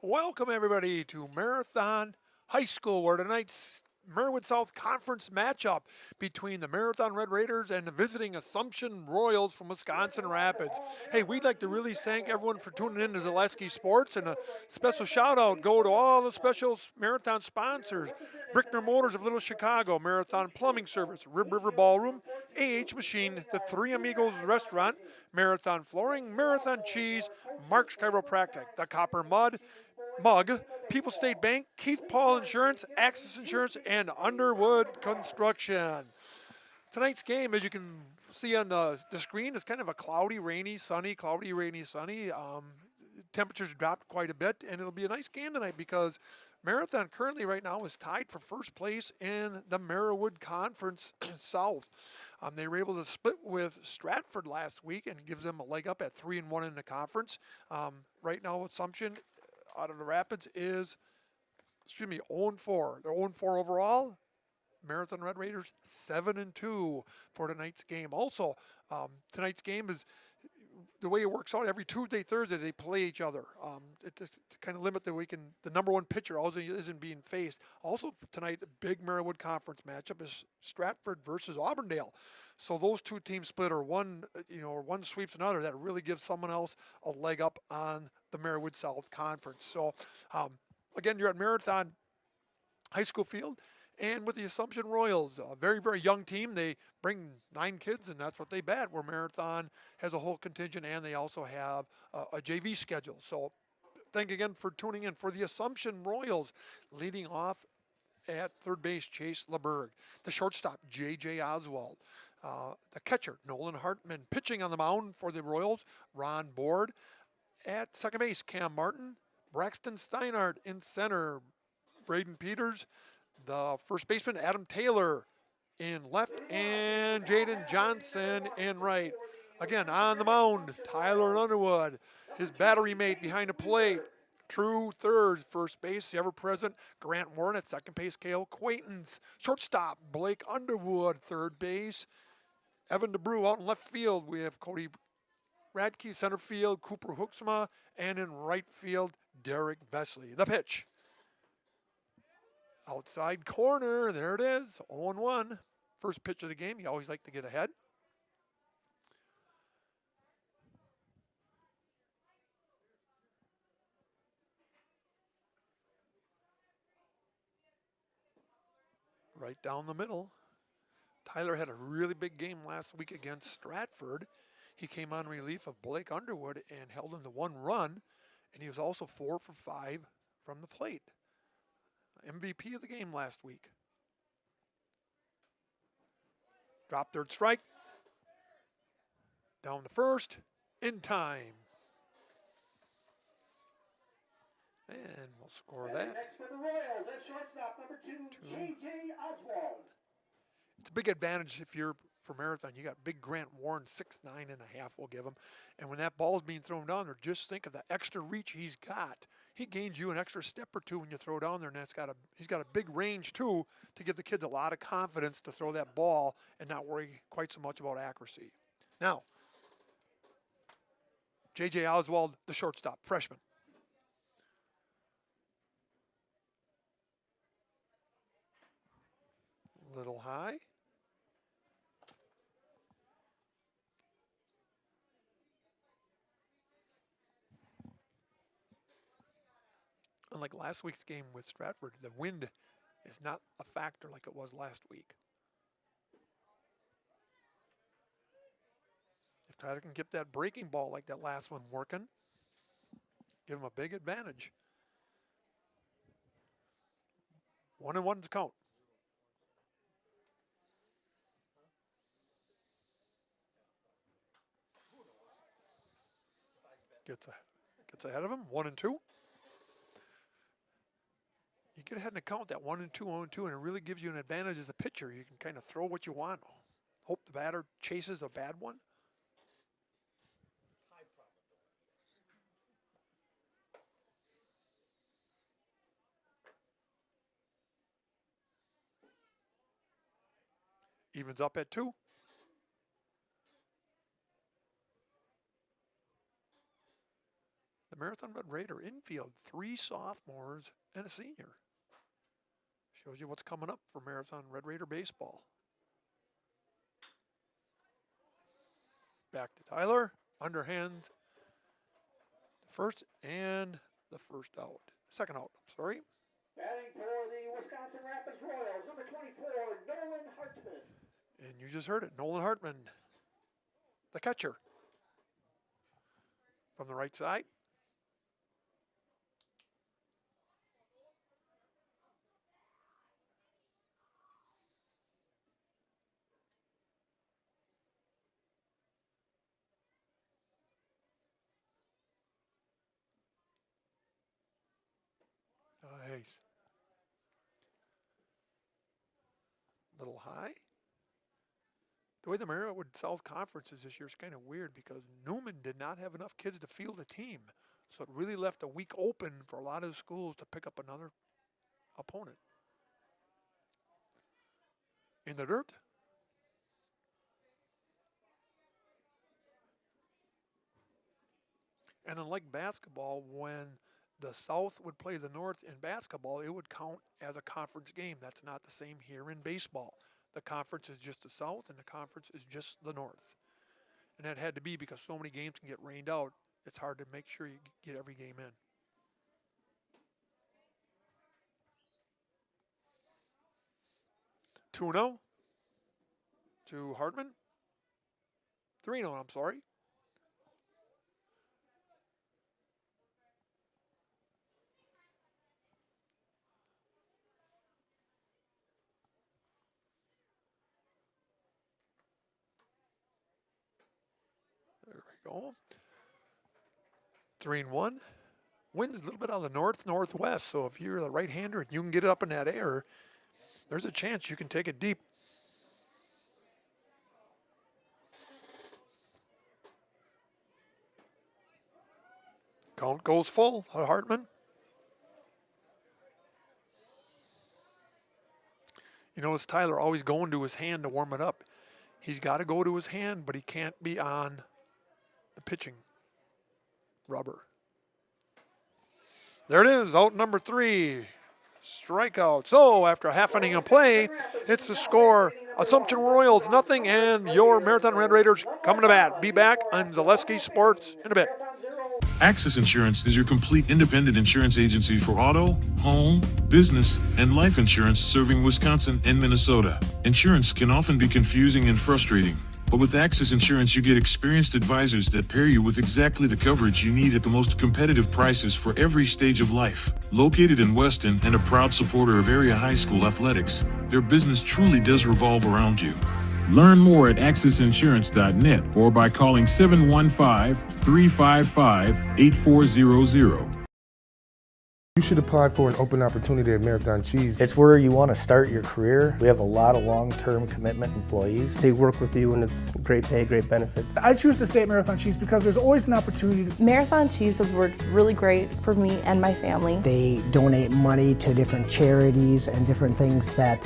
Welcome, everybody, to Marathon High School, where tonight's Merwood South Conference matchup between the Marathon Red Raiders and the visiting Assumption Royals from Wisconsin Rapids. Hey, we'd like to really thank everyone for tuning in to Zaleski Sports, and a special shout out go to all the special marathon sponsors: Brickner Motors of Little Chicago, Marathon Plumbing Service, Rib River Ballroom, Machine, the Three Amigos Restaurant, Marathon Flooring, Marathon Cheese, Mark's Chiropractic, the Copper Mug, People State Bank, Keith Paul Insurance, Axis Insurance, and Underwood Construction. Tonight's game, as you can see on the screen, is kind of a cloudy, rainy, sunny. Temperatures dropped quite a bit, and it'll be a nice game tonight because Marathon currently right now is tied for first place in the Merwood Conference South. They were able to split with Stratford last week and gives them a leg up at 3-1 in the conference. Right now, Assumption out of the Rapids is, 0-4. They're 0-4 overall. Marathon Red Raiders 7-2 for tonight's game. Also, tonight's game is the way it works out. Every Tuesday, Thursday, they play each other. Just to kind of limit the number one pitcher also isn't being faced. Also tonight, a big Merwood Conference matchup is Stratford versus Auburndale. So those two teams split, or one sweeps another. That really gives someone else a leg up on the Merwood South Conference. So again, you're at Marathon High School Field. And with the Assumption Royals, a very, very young team. They bring 9 kids, and that's what they bat, where Marathon has a whole contingent, and they also have a JV schedule. So thank you again for tuning in. For the Assumption Royals, leading off at third base, Chase LeBerg. The shortstop, J.J. Oswald. The catcher, Nolan Hartman. Pitching on the mound for the Royals, Ron Board. At second base, Cam Martin. Braxton Steinhardt in center, Braden Peters. The first baseman, Adam Taylor, in left, and Jaden Johnson in right. Again, on the mound, Tyler Underwood, his battery mate behind the plate. True third, first base, the ever-present Grant Warren. At second base, Cale Quaintance. Shortstop, Blake Underwood. Third base, Evan DeBrew. Out in left field, we have Cody Radke. Center field, Cooper Hooksma. And in right field, Derek Vesley. The pitch. Outside corner, there it is, 0-1. First pitch of the game, you always like to get ahead. Right down the middle. Tyler had a really big game last week against Stratford. He came on relief of Blake Underwood and held him to 1 run, and he was also 4 for 5 from the plate. MVP of the game last week. Drop third strike. Down to first. In time. And we'll score that. Next for the Royals at shortstop, number 2, J.J. Oswald. It's a big advantage if you're for Marathon. You got big Grant Warren, 6'9.5", we'll give him. And when that ball is being thrown down there, just think of the extra reach he's got. He gains you an extra step or two when you throw down there, and he's got a big range too to give the kids a lot of confidence to throw that ball and not worry quite so much about accuracy. Now, J.J. Oswald, the shortstop, freshman. Little high. Unlike last week's game with Stratford, the wind is not a factor like it was last week. If Tyler can get that breaking ball like that last one working, give him a big advantage. 1-1 to count. Gets ahead of him, 1-2. You get ahead in the count, that 1-2, 0-2, and it really gives you an advantage as a pitcher. You can kind of throw what you want. Hope the batter chases a bad one. Evens up at 2. The Marathon Red Raider infield, 3 sophomores and a senior. Shows you what's coming up for Marathon Red Raider baseball. Back to Tyler, underhand first and the first out. Second out, I'm sorry. Batting for the Wisconsin Rapids Royals, number 24, Nolan Hartman. And you just heard it, Nolan Hartman, the catcher. From the right side. Nice. Little high. The way the Marywood South Conference is this year is kind of weird because Newman did not have enough kids to field a team. So it really left a week open for a lot of schools to pick up another opponent. In the dirt. And unlike basketball, when the South would play the North in basketball, it would count as a conference game. That's not the same here in baseball. The conference is just the South, and the conference is just the North. And that had to be because so many games can get rained out. It's hard to make sure you get every game in. 2-0 to Hartman. 3-0, I'm sorry. There we go. 3-1. Wind is a little bit on the north-northwest, so if you're the right-hander and you can get it up in that air, there's a chance you can take it deep. Count goes full, Hartman. You notice Tyler always going to his hand to warm it up. He's got to go to his hand, but he can't be on the pitching rubber. There it is, out number 3. Strikeout. So after a half inning of play, it's the score. Assumption Royals 0, and your Marathon Red Raiders coming to bat. Be back on Zaleski Sports in a bit. Axis Insurance is your complete independent insurance agency for auto, home, business, and life insurance serving Wisconsin and Minnesota. Insurance can often be confusing and frustrating, but with Axis Insurance you get experienced advisors that pair you with exactly the coverage you need at the most competitive prices for every stage of life. Located in Weston and a proud supporter of area high school athletics, their business truly does revolve around you. Learn more at AxisInsurance.net or by calling 715-355-8400. You should apply for an open opportunity at Marathon Cheese. It's where you want to start your career. We have a lot of long-term commitment employees. They work with you and it's great pay, great benefits. I choose to stay at Marathon Cheese because there's always an opportunity to... Marathon Cheese has worked really great for me and my family. They donate money to different charities and different things that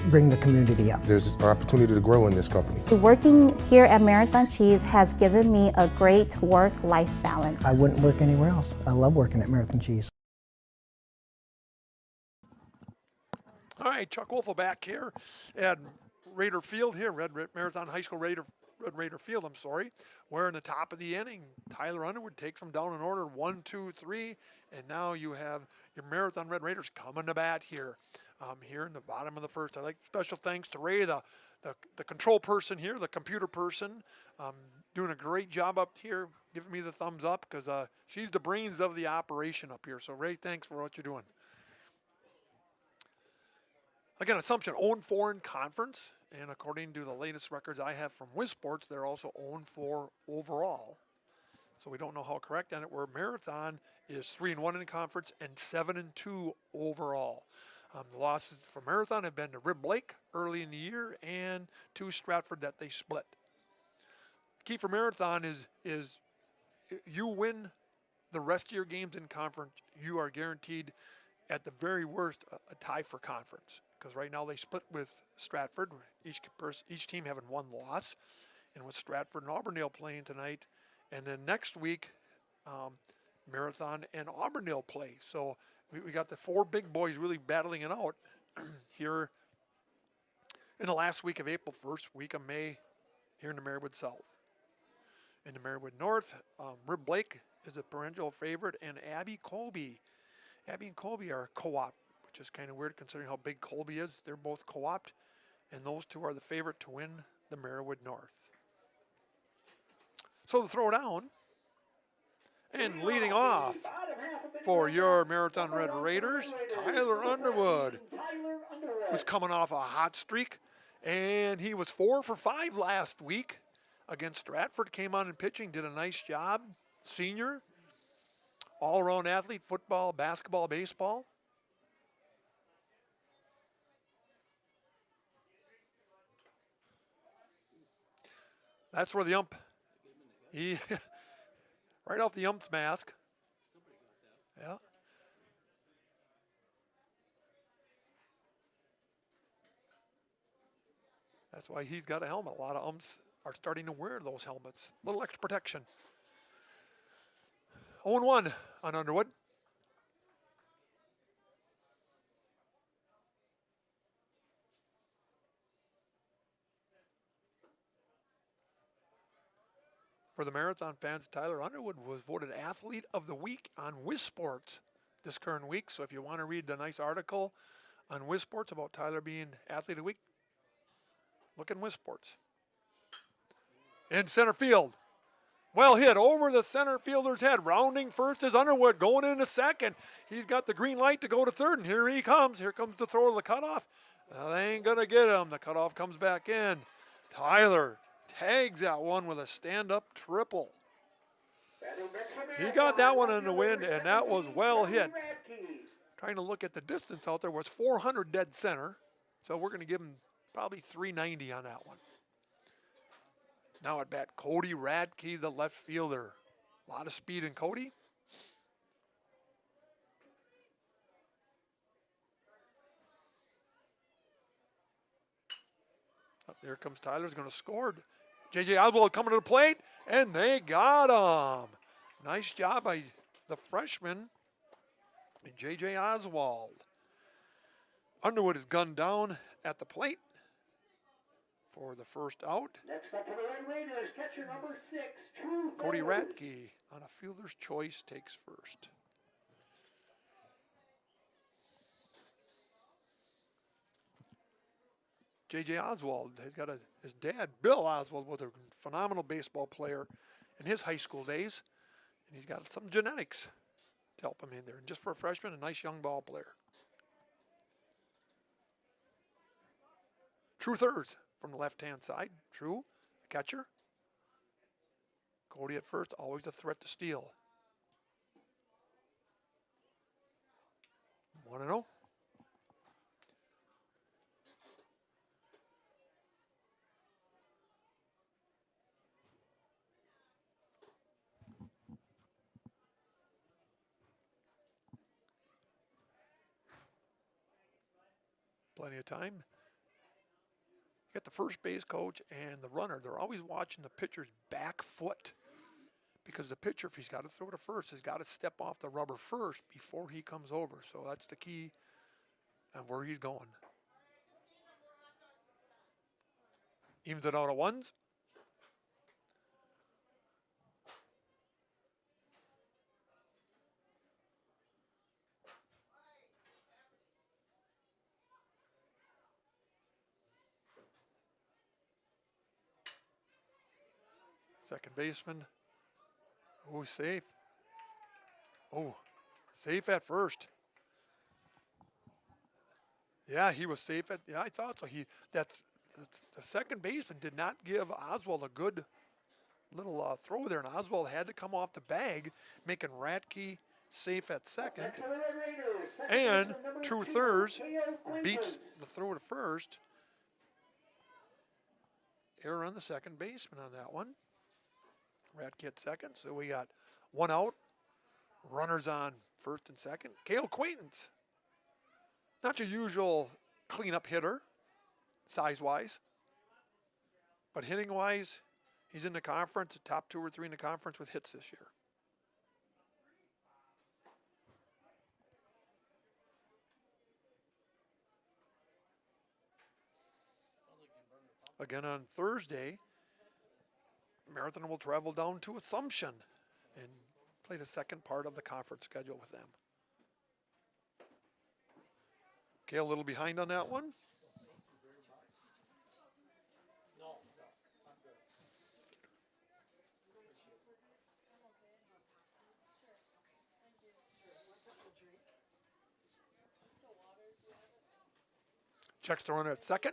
bring the community up. There's an opportunity to grow in this company. Working here at Marathon Cheese has given me a great work-life balance. I wouldn't work anywhere else. I love working at Marathon Cheese. All right, Chuck Wolfel back here at Raider Field here, Marathon High School Red Raider Field, I'm sorry. We're in the top of the inning. Tyler Underwood takes them down in order, 1, 2, 3, and now you have your Marathon Red Raiders coming to bat here. Here in the bottom of the first. I'd like special thanks to Ray, the control person here, the computer person, doing a great job up here, giving me the thumbs up because she's the brains of the operation up here. So Ray, thanks for what you're doing. Again, Assumption 0-4 in conference, and according to the latest records I have from WISports, they're also 0-4 overall. So we don't know how correct on it. Where Marathon is 3-1 in conference and 7-2 overall. The losses for Marathon have been to Rib Lake early in the year and to Stratford that they split. Key for Marathon is you win the rest of your games in conference, you are guaranteed at the very worst a tie for conference. Because right now they split with Stratford, each team having 1 loss, and with Stratford and Auburndale playing tonight. And then next week, Marathon and Auburndale play. So we got the 4 big boys really battling it out here in the last week of April, first week of May here in the Marywood South. In the Marywood North, Rib Blake is a perennial favorite, and Abby Colby. Abby and Colby are co-op, which is kind of weird considering how big Colby is. They're both co-opted, and those two are the favorite to win the Marywood North. So the throwdown, and leading off for your Marathon Red Raiders, Tyler Underwood, was coming off a hot streak, and he was 4 for 5 last week against Stratford. Came on in pitching, did a nice job. Senior, all-around athlete, football, basketball, baseball. That's where the ump, he, right off the ump's mask. Yeah. That's why he's got a helmet. A lot of umps are starting to wear those helmets. A little extra protection. 0-1 on Underwood. For the Marathon fans, Tyler Underwood was voted Athlete of the Week on WISports this current week. So if you want to read the nice article on WISports about Tyler being Athlete of the Week, look in WISports. In center field. Well hit over the center fielder's head. Rounding first is Underwood. Going into second. He's got the green light to go to third, and here he comes. Here comes the throw to the cutoff. They ain't going to get him. The cutoff comes back in. Tyler tags that one with a stand-up triple. He got that one in the wind, and that was well hit. Trying to look at the distance out there was 400 dead center, so we're going to give him probably 390 on that one. Now at bat, Cody Radke, the left fielder. A lot of speed in Cody. Up there comes Tyler's going to score. J.J. Oswald coming to the plate, and they got him. Nice job by the freshman, J.J. Oswald. Underwood is gunned down at the plate for the first out. Next up for the Red Raiders, catcher number 6, True Cody Feathers. Radke on a fielder's choice takes first. J.J. Oswald has got his dad, Bill Oswald, was a phenomenal baseball player in his high school days, and he's got some genetics to help him in there. And just for a freshman, a nice young ball player. True thirds from the left-hand side. True, catcher. Cody at first, always a threat to steal. 1-0. Plenty of time. You got the first base coach and the runner. They're always watching the pitcher's back foot, because the pitcher, if he's got to throw to first, has got to step off the rubber first before he comes over. So that's the key on where he's going. Evens it out of ones. Second baseman. Oh, safe. Oh, safe at first. Yeah, he was safe at. Yeah, I thought so. The second baseman did not give Oswald a good little throw there, and Oswald had to come off the bag, making Radke safe at second. And True Thirds beats the throw to first. Error on the second baseman on that one. Radke at second, so we got one out. Runners on first and second. Cale Quaintance, not your usual cleanup hitter, size-wise, but hitting-wise, he's in the conference, the top 2 or 3 in the conference with hits this year. Again on Thursday, Marathon will travel down to Assumption and play the second part of the conference schedule with them. Okay, a little behind on that one. Checks the runner at second.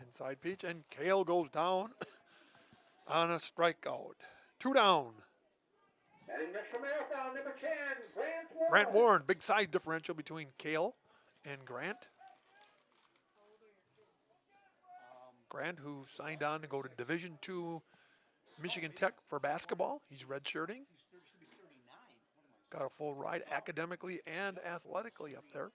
Inside pitch, and Kale goes down on a strikeout. 2 down. Batting next for Marathon, number 10, Grant Warren. Grant Warren, big size differential between Kale and Grant. Grant, who signed on to go to Division II Michigan Tech for basketball. He's redshirting. Got a full ride academically and athletically up there.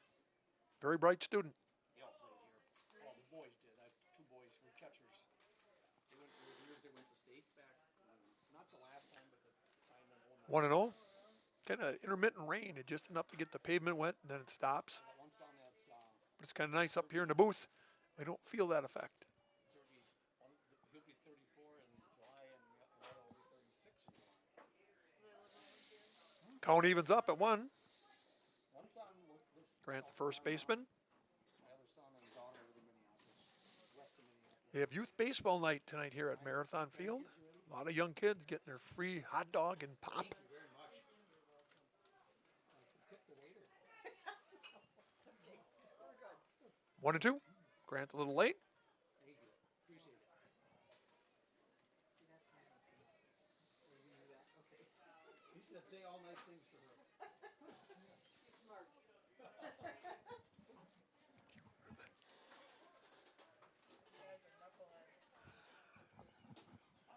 Very bright student. They all played here. All the boys did. I have 2 boys who were catchers. They went for years. They went to state back, not the last time, but the time in 1-0. Kind of intermittent rain. It's just enough to get the pavement wet, and then it stops. One son that's But it's kind of nice up here in the booth. We don't feel that effect. he'll be 34 in July, and Royal will be 36 in July. Count evens up at 1. One son, Grant, the first baseman. my other son and daughter live in Minneapolis, west of Minneapolis. They have youth baseball night tonight here at Marathon Field. A lot of young kids getting their free hot dog and pop. Very much. Tip the waiter. 1-2. Grant a little late. Thank you. Appreciate it. See, that's how he's going to do that. Okay. He said, say all nice things to her. He's smart. I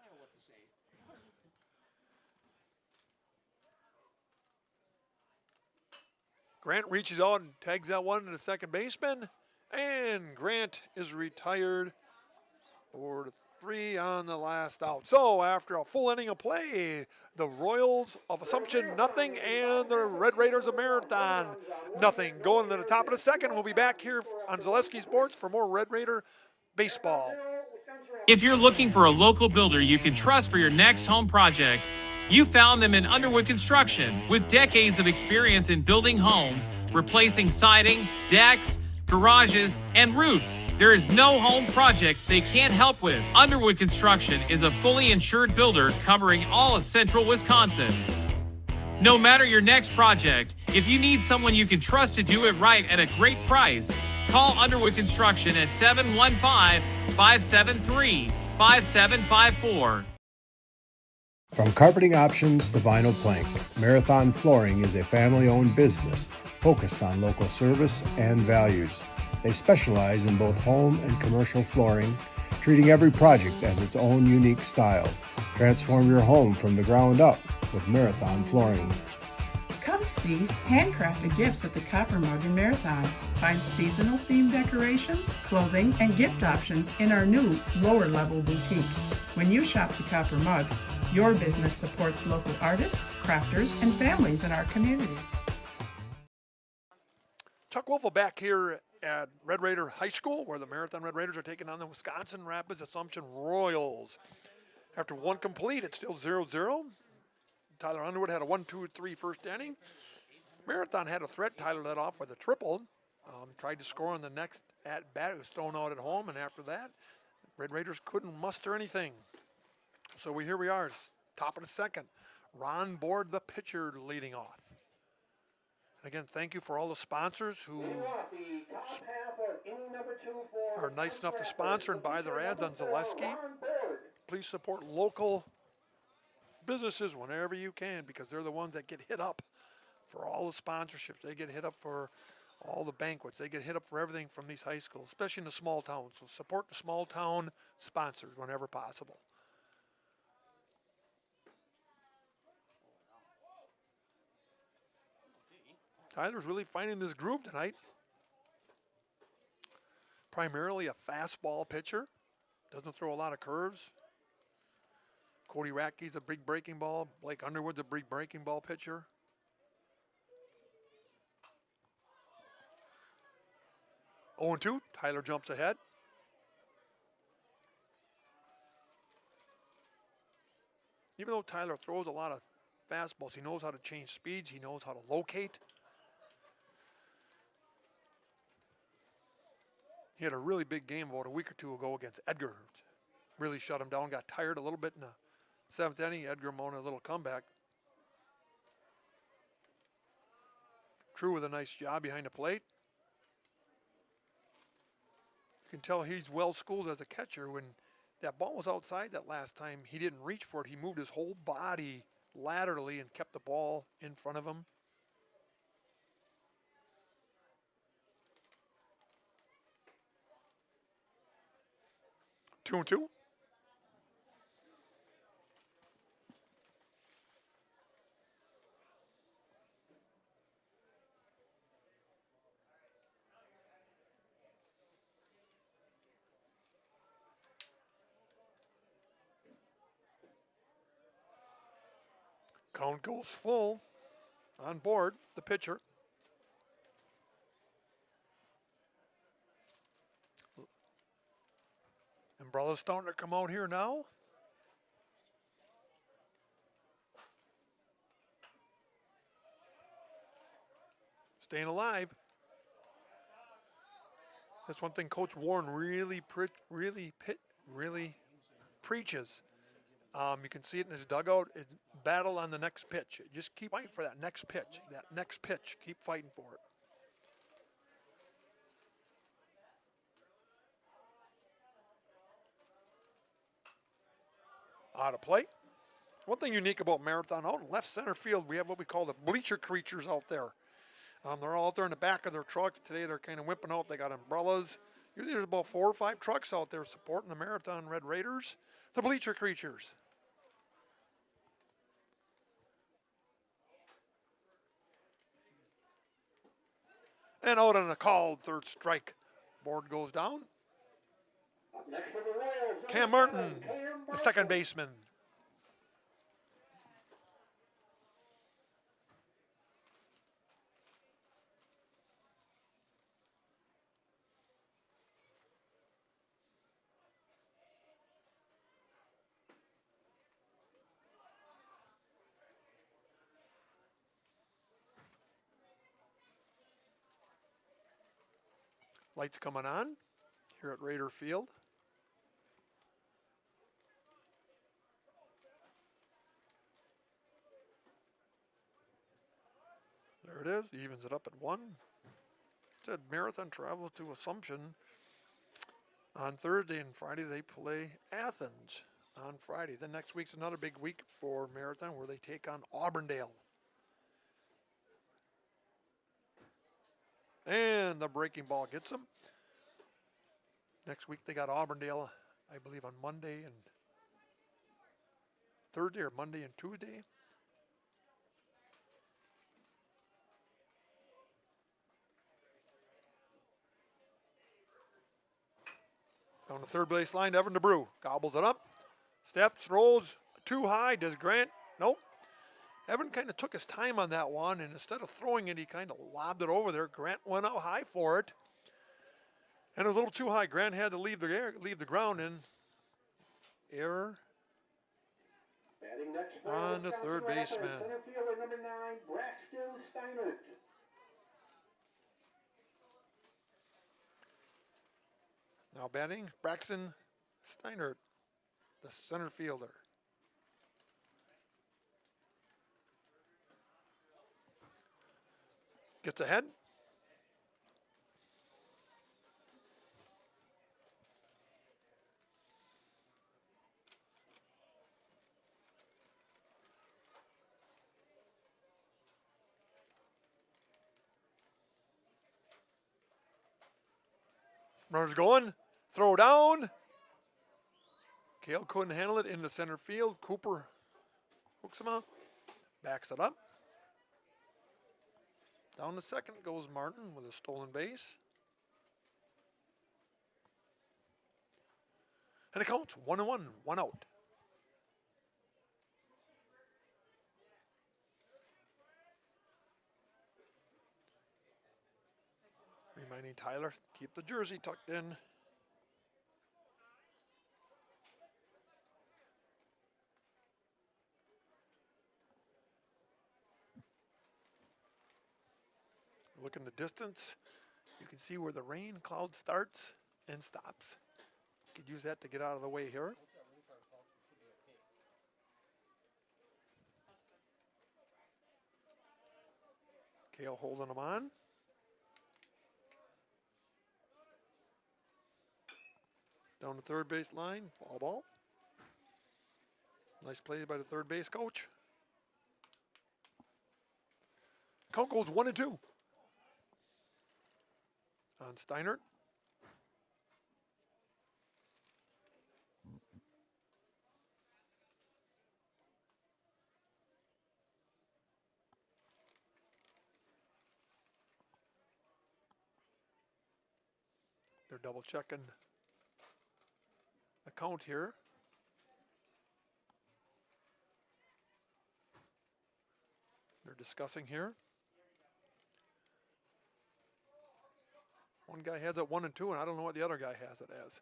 don't know what to say. Grant reaches out and tags that one to the second baseman. And Grant is retired for the 3 on the last out. So after a full inning of play, the Royals of Assumption nothing and the Red Raiders of Marathon nothing. Going to the top of the second. We'll be back here on Zaleski Sports for more Red Raider baseball. If you're looking for a local builder you can trust for your next home project, you found them in Underwood Construction. With decades of experience in building homes, replacing siding, decks, garages, and roofs, there is no home project they can't help with. Underwood Construction is a fully insured builder covering all of central Wisconsin. No matter your next project, if you need someone you can trust to do it right at a great price, call Underwood Construction at 715-573-5754. From carpeting options to vinyl plank, Marathon Flooring is a family-owned business focused on local service and values. They specialize in both home and commercial flooring, treating every project as its own unique style. Transform your home from the ground up with Marathon Flooring. Come see handcrafted gifts at the Copper Mug in Marathon. Find seasonal themed decorations, clothing, and gift options in our new lower level boutique. When you shop the Copper Mug, your business supports local artists, crafters, and families in our community. Chuck Wolfel back here at Red Raider High School, where the Marathon Red Raiders are taking on the Wisconsin Rapids Assumption Royals. After 1 complete, it's still 0-0. Tyler Underwood had a 1-2-3 first inning. Marathon had a threat. Tyler led off with a triple. Tried to score on the next at-bat. It was thrown out at home, and after that, Red Raiders couldn't muster anything. So here we are, top of the second. Ron Board, the pitcher, leading off. And again, thank you for all the sponsors who are nice enough to sponsor and buy their ads on Zaleski. Please support local businesses whenever you can, because they're the ones that get hit up for all the sponsorships. They get hit up for all the banquets. They get hit up for everything from these high schools, especially in the small towns. So support the small town sponsors whenever possible. Tyler's really finding his groove tonight. Primarily a fastball pitcher. Doesn't throw a lot of curves. Cody Ratke's a big breaking ball. Blake Underwood's a big breaking ball pitcher. 0-2. Tyler jumps ahead. Even though Tyler throws a lot of fastballs, he knows how to change speeds. He knows how to locate. He had a really big game about a week or two ago against Edgar. Really shut him down. Got tired a little bit in the 7th inning. Edgar mounted a little comeback. True with a nice job behind the plate. You can tell he's well schooled as a catcher. When that ball was outside that last time, he didn't reach for it. He moved his whole body laterally and kept the ball in front of him. Two and two. Count goes full. On board, the pitcher. Umbrella's starting to come out here now. Staying alive. That's one thing Coach Warren really preaches. You can see it in his dugout. It's battle on the next pitch. Just keep fighting for that next pitch. That next pitch. Keep fighting for it. Out of play. One thing unique about Marathon, out in left center field, we have what we call the bleacher creatures out there. They're all out there in the back of their trucks. Today they're kind of wimping out. They got umbrellas. Usually there's about 4 or 5 trucks out there supporting the Marathon Red Raiders. The bleacher creatures. And out on a called third strike. Board goes down. Next for the Royals, Cam Martin, the second baseman. Lights coming on here at Raider Field. There it is, evens it up at 1. Said Marathon travels to Assumption on Thursday, and Friday they play Athens on Friday. Then next week's another big week for Marathon where they take on Auburndale. And the breaking ball gets them. Next week they got Auburndale, I believe, on Monday and Thursday, or Monday and Tuesday. Down the third base line, Evan DeBrew gobbles it up. Steps, rolls too high. Does Grant? Nope. Evan kind of took his time on that one, and instead of throwing it, he kind of lobbed it over there. Grant went out high for it, and it was a little too high. Grant had to leave the ground in. Error batting next on the third baseman. Center fielder number 9, Braxton Steinert. Now batting, Braxton Steinert, the center fielder. Gets ahead. Runners going. Throw down. Kale couldn't handle it in the center field. Cooper hooks him up. Backs it up. Down the second goes Martin with a stolen base. And it counts 1-1, 1 out. Reminding Tyler, keep the jersey tucked in. Look in the distance. You can see where the rain cloud starts and stops. You could use that to get out of the way here. Kale holding them on. Down the third base line, foul ball. Nice play by the third base coach. Count goes 1-2 on Steinert. They're double checking the count here. They're discussing here. One guy has it 1-2, and I don't know what the other guy has it as.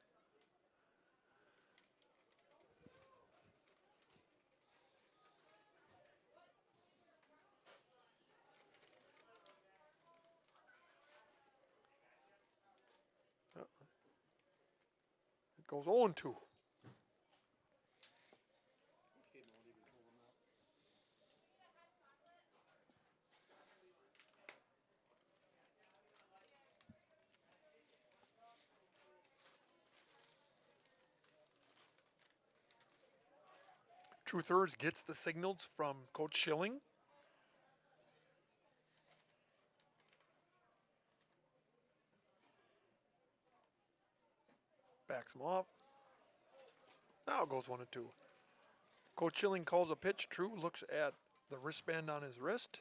It goes 0-2. True Thirds gets the signals from Coach Schilling. Backs him off. Now it goes 1-2. Coach Schilling calls a pitch. True looks at the wristband on his wrist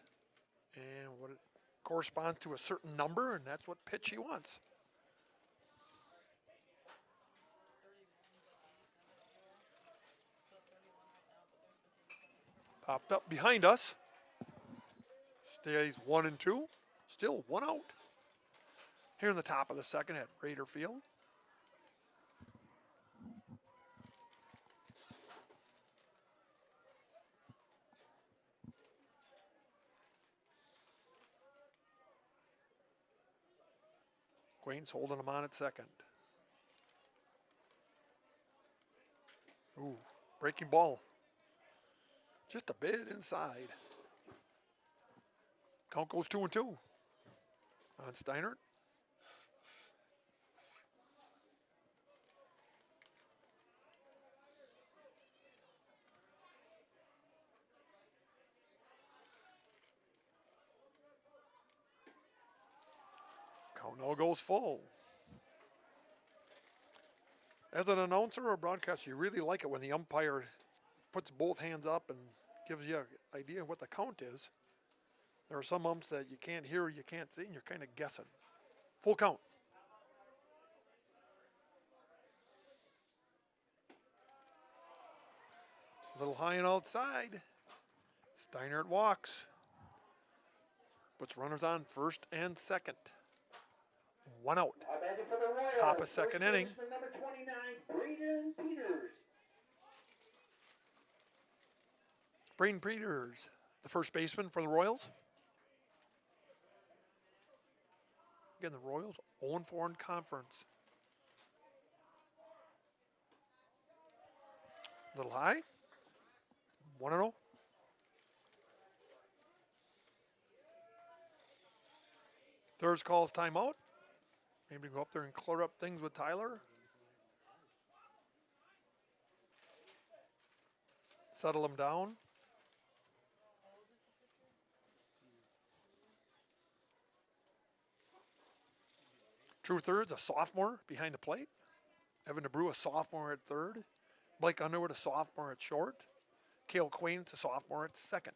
and what it corresponds to a certain number, and that's what pitch he wants. Popped up behind us. Stays 1-2. Still 1 out. Here in the top of the second at Raider Field. Quain's holding him on at second. Ooh, breaking ball. Just a bit inside. Count goes 2-2 on Steinert. Count now goes full. As an announcer or broadcaster, you really like it when the umpire puts both hands up and gives you an idea of what the count is. There are some umps that you can't hear, you can't see, and you're kind of guessing. Full count. A little high and outside. Steinert walks. Puts runners on first and second. 1 out. Top of second inning. Number 29, Braden Peters. Braden Peters, the first baseman for the Royals. Again, the Royals 0-4 in conference. A little high. 1-0. Thirds calls timeout. Maybe go up there and clear up things with Tyler. Settle him down. True Thirds, a sophomore behind the plate. Evan DeBrew, a sophomore at third. Blake Underwood, a sophomore at short. Cale Quain's a sophomore at second.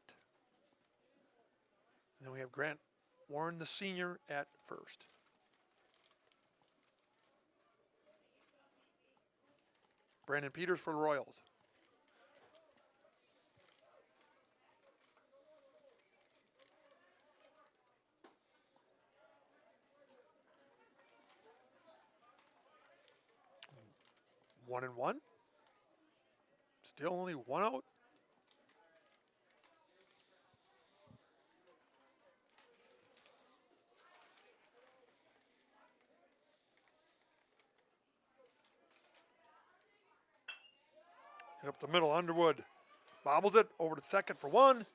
And then we have Grant Warren, the senior, at first. Brandon Peters for the Royals. 1-1. Still only one out. And up the middle, Underwood bobbles it over to second for one,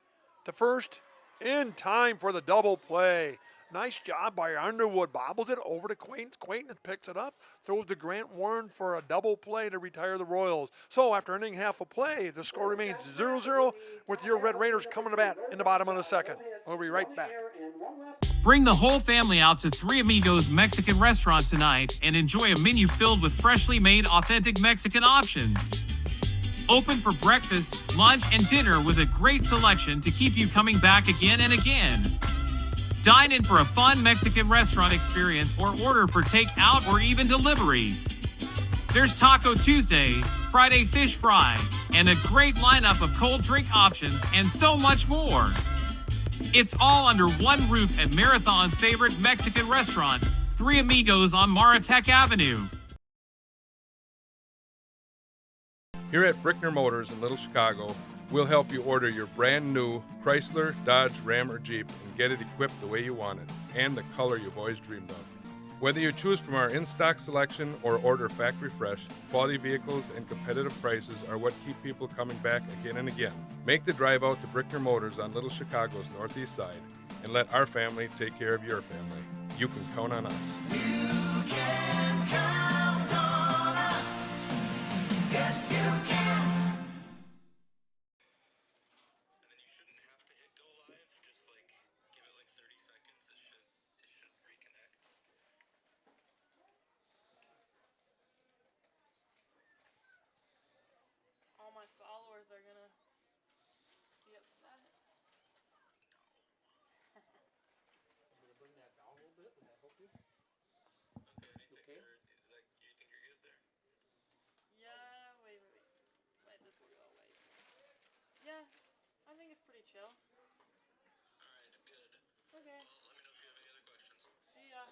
to first, in time for the double play. Nice job by Underwood. Bobbles it over to Quaint. Quaint picks it up, throws to Grant Warren for a double play to retire the Royals. So after ending half a play, the score remains 0-0 with your Red Raiders coming to bat in the bottom of the second. We'll be right back. Bring the whole family out to Three Amigos Mexican Restaurant tonight and enjoy a menu filled with freshly made authentic Mexican options. Open for breakfast, lunch, and dinner with a great selection to keep you coming back again and again. Dine in for a fun Mexican restaurant experience or order for takeout or even delivery. There's Taco Tuesday, Friday Fish Fry, and a great lineup of cold drink options and so much more. It's all under one roof at Marathon's favorite Mexican restaurant, Three Amigos on Maratech Avenue. Here at Brickner Motors in Little Chicago, we'll help you order your brand new Chrysler, Dodge, Ram, or Jeep and get it equipped the way you want it and the color you've always dreamed of. Whether you choose from our in-stock selection or order factory fresh, quality vehicles and competitive prices are what keep people coming back again and again. Make the drive out to Brickner Motors on Little Chicago's northeast side and let our family take care of your family. You can count on us. You can count on us. Yes, you can. All my followers are gonna be upset. So to bring that down a little bit, would that help you? Okay. Yeah, wait. This will go away soon. Yeah, I think it's pretty chill. Alright, good. Okay. Well, let me know if you have any other questions. See ya.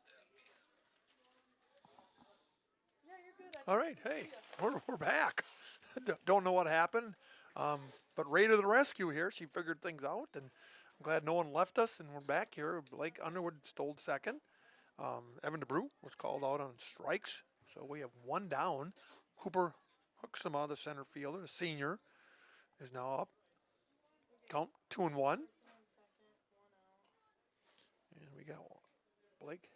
Yeah, peace. Yeah, you're good. All right, hey, we're back. Don't know what happened, but Ray to the rescue here. She figured things out, and I'm glad no one left us, and we're back here. Blake Underwood stole second. Evan DeBrew was called out on strikes, so we have one down. Cooper hooks him out of the center fielder. The senior is now up. Count 2-1. And we got Blake.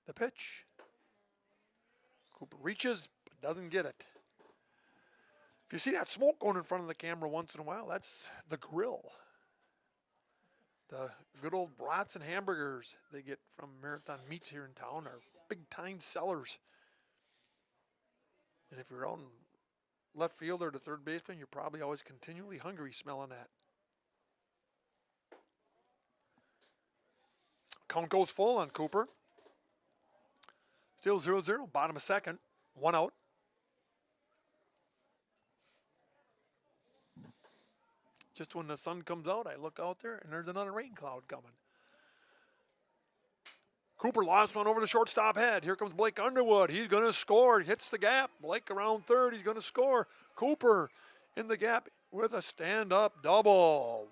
The pitch. Cooper reaches, but doesn't get it. If you see that smoke going in front of the camera once in a while, that's the grill. The good old brats and hamburgers they get from Marathon Meats here in town are big-time sellers. And if you're out in left field or the third baseman, you're probably always continually hungry smelling that. Count goes full on Cooper. Still 0-0, bottom of second, one out. Just when the sun comes out, I look out there and there's another rain cloud coming. Cooper lost one over the shortstop head. Here comes Blake Underwood. He's going to score. He hits the gap. Blake around third. He's going to score. Cooper in the gap with a stand-up double.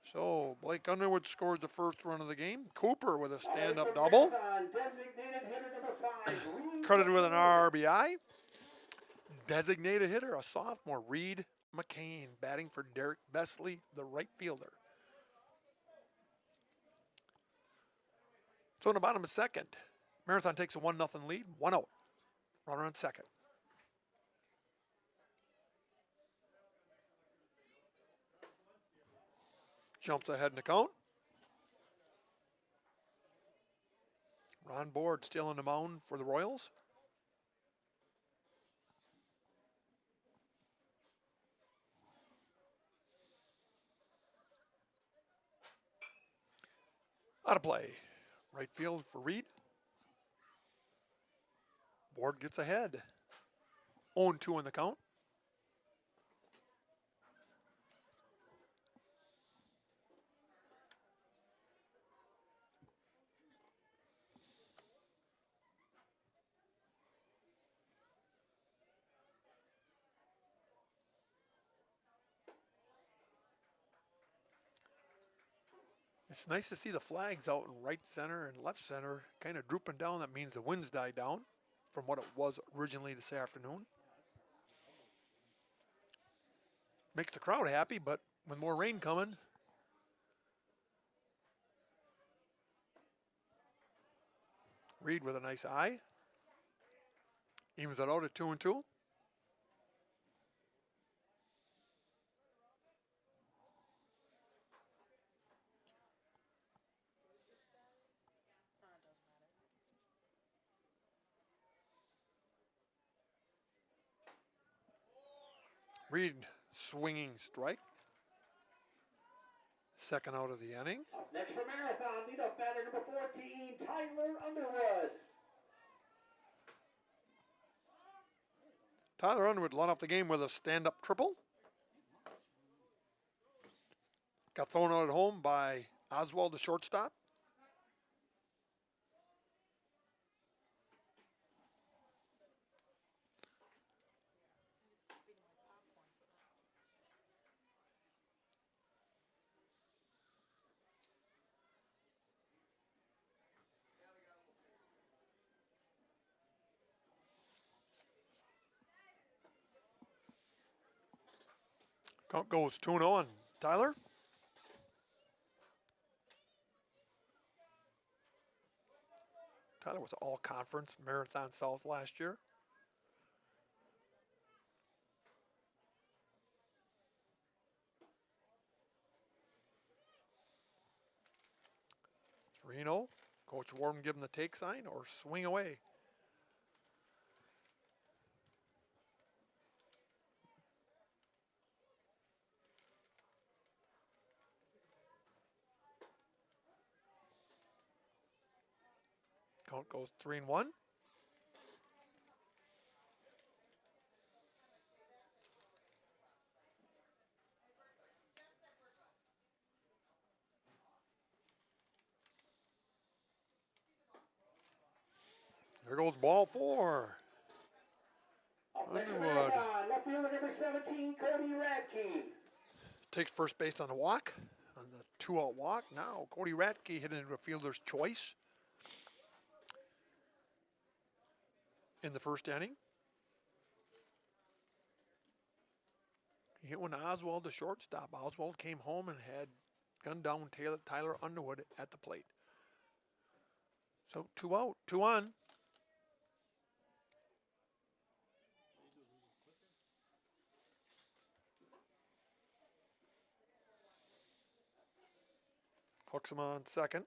So Blake Underwood scores the first run of the game. Cooper with a stand-up double. Credited with an RBI. Designated hitter, a sophomore, Reed McCain, batting for Derek Besley, the right fielder. So in the bottom of second, Marathon takes a 1-0 lead, 1 out. Runner on second. Jumps ahead in the count. Ron Board still on the mound for the Royals. Out of play. Right field for Reed. Board gets ahead. 0-2 in the count. It's nice to see the flags out in right center and left center kind of drooping down. That means the winds died down from what it was originally this afternoon. Makes the crowd happy, but with more rain coming, Reed with a nice eye. Evens it out at 2-2. Reed swinging strike. Second out of the inning. Up next for Marathon, leadoff batter number 14, Tyler Underwood. Tyler Underwood led off the game with a stand-up triple. Got thrown out at home by Oswald, the shortstop. Count goes 2-0 on Tyler. Tyler was all conference Marathon South last year. Reno, Coach Warden give him the take sign or swing away. Count goes 3-1. There goes ball 4. Underwood Left fielder number 17, Cody Radke. takes first base on the walk, on the 2-out walk. Now Cody Radke hit into a fielder's choice in the first inning. He hit one to Oswald, the shortstop. Oswald came home and had gunned down Tyler Underwood at the plate. So 2 out, 2 on. Hooks him on second.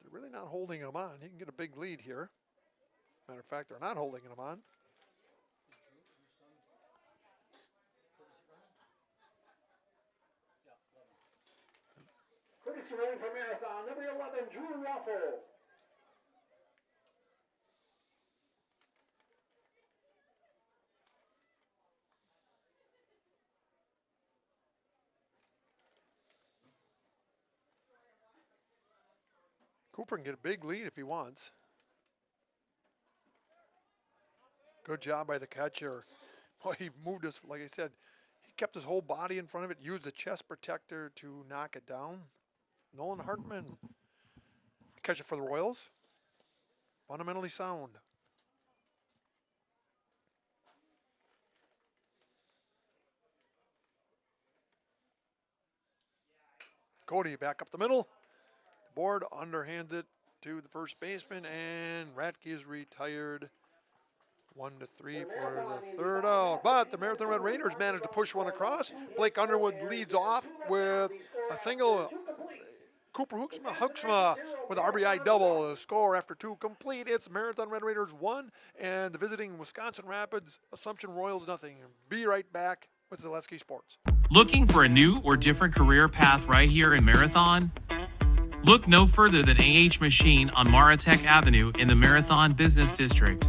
They're really not holding him on. He can get a big lead here. Matter of fact, they're not holding him on. Courtesy running for Marathon, number 11, Drew Ruffle. Cooper can get a big lead if he wants. Good job by the catcher. Well, he moved us, like I said, he kept his whole body in front of it, used the chest protector to knock it down. Nolan Hartman, catcher for the Royals. Fundamentally sound. Cody back up the middle. The board underhands it to the first baseman, and Radke is retired. 1-3 for the third out. But the Marathon Red Raiders managed to push one across. Blake Underwood leads off with a single. Cooper Hooksma with an RBI double. The score after 2 complete. It's Marathon Red Raiders 1 and the visiting Wisconsin Rapids Assumption Royals nothing. Be right back with Zaleski Sports. Looking for a new or different career path right here in Marathon? Look no further than AH Machine on Maratech Avenue in the Marathon Business District.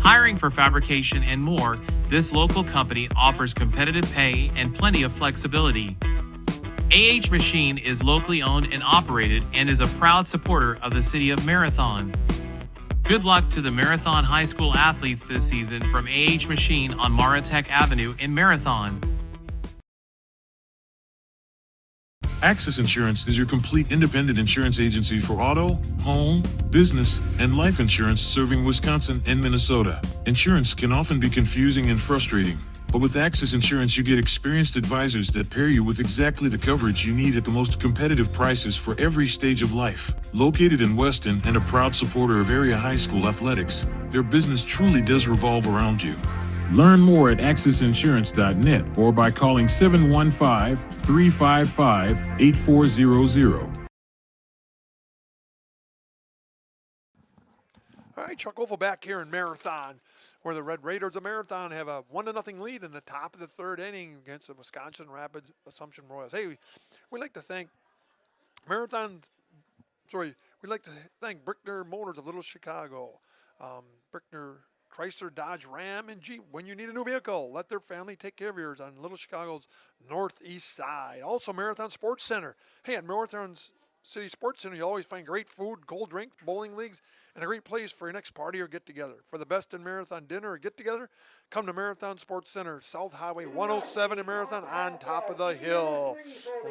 Hiring for fabrication and more, this local company offers competitive pay and plenty of flexibility. AH Machine is locally owned and operated and is a proud supporter of the city of Marathon. Good luck to the Marathon High School athletes this season from AH Machine on Maratech Avenue in Marathon. Axis Insurance is your complete independent insurance agency for auto, home, business, and life insurance serving Wisconsin and Minnesota. Insurance can often be confusing and frustrating, but with Axis Insurance you get experienced advisors that pair you with exactly the coverage you need at the most competitive prices for every stage of life. Located in Weston and a proud supporter of area high school athletics, their business truly does revolve around you. Learn more at AxisInsurance.net or by calling 715-355-8400. All right, Chuck Oval back here in Marathon, where the Red Raiders of Marathon have a 1-0 lead in the top of the third inning against the Wisconsin Rapids Assumption Royals. Hey, we'd like to thank we'd like to thank Brickner Motors of Little Chicago, Brickner Chrysler, Dodge, Ram, and Jeep. When you need a new vehicle, let their family take care of yours on Little Chicago's northeast side. Also, Marathon Sports Center. Hey, at Marathon City Sports Center, you always find great food, cold drink, bowling leagues, and a great place for your next party or get-together. For the best in Marathon dinner or get-together, come to Marathon Sports Center, South Highway 107 in Marathon, on top of the hill.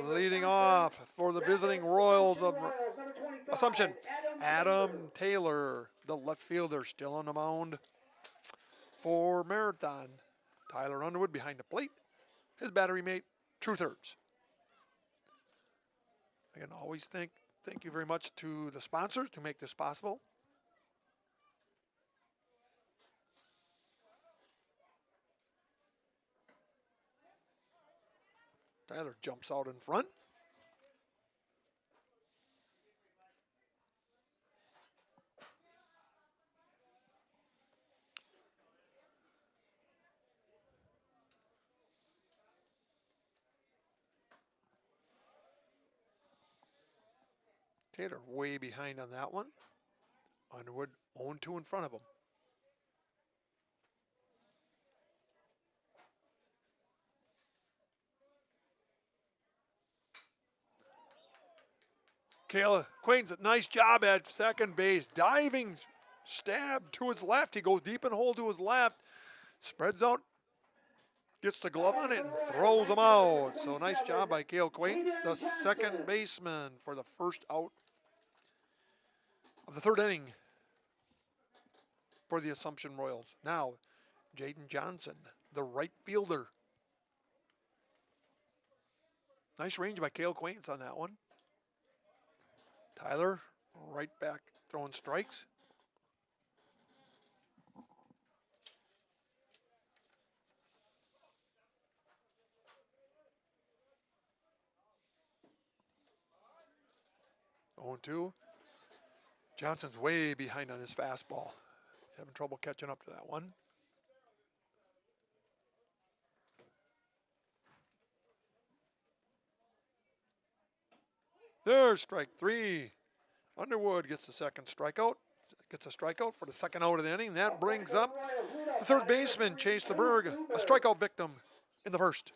Leading off for the visiting Royals of Assumption, Adam Taylor, the left fielder, still on the mound. For Marathon, Tyler Underwood behind the plate. His battery mate, true thirds. Again, always thank you very much to the sponsors to make this possible. Tyler jumps out in front. Taylor way behind on that one. Underwood 0-2 in front of him. Kayla Quain's a nice job at second base. Diving stab to his left. He goes deep and hole to his left. Spreads out. Gets the glove on it and throws him out. So nice job by Cale Quaintance, the second baseman, for the first out of the third inning for the Assumption Royals. Now, Jaden Johnson, the right fielder. Nice range by Cale Quaintance on that one. Tyler, right back, throwing strikes. Oh, 2. Johnson's way behind on his fastball. He's having trouble catching up to that one. There's strike 3. Underwood gets the second strikeout. Gets a strikeout for the second out of the inning. That brings up the third baseman, Chase LeBerg, a strikeout victim in the first.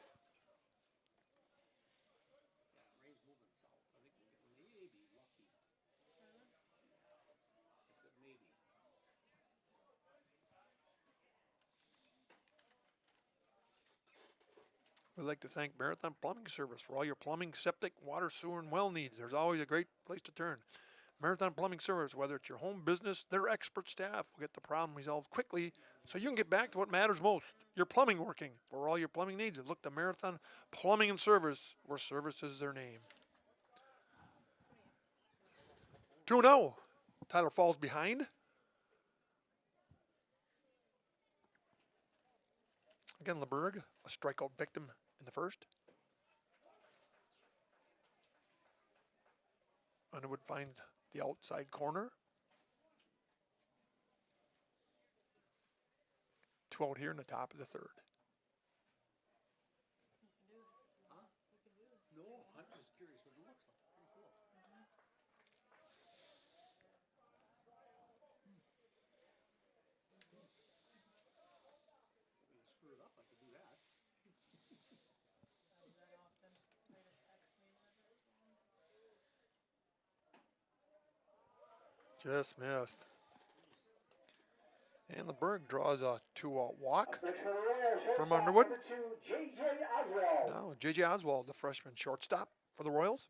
We'd like to thank Marathon Plumbing Service for all your plumbing, septic, water, sewer, and well needs. There's always a great place to turn. Marathon Plumbing Service, whether it's your home business, their expert staff will get the problem resolved quickly so you can get back to what matters most, your plumbing working. For all your plumbing needs, look to Marathon Plumbing and Service, where service is their name. 2-0. Tyler falls behind. Again, LeBerg, a strikeout victim in the first. Underwood finds the outside corner. 2 out here in the top of the third. No, I'm just curious what it looks like. Pretty cool. Screw it up, I could do that. Just missed. And LeBerg draws a 2-out walk from Underwood. Now, J.J. Oswald, the freshman shortstop. for the Royals.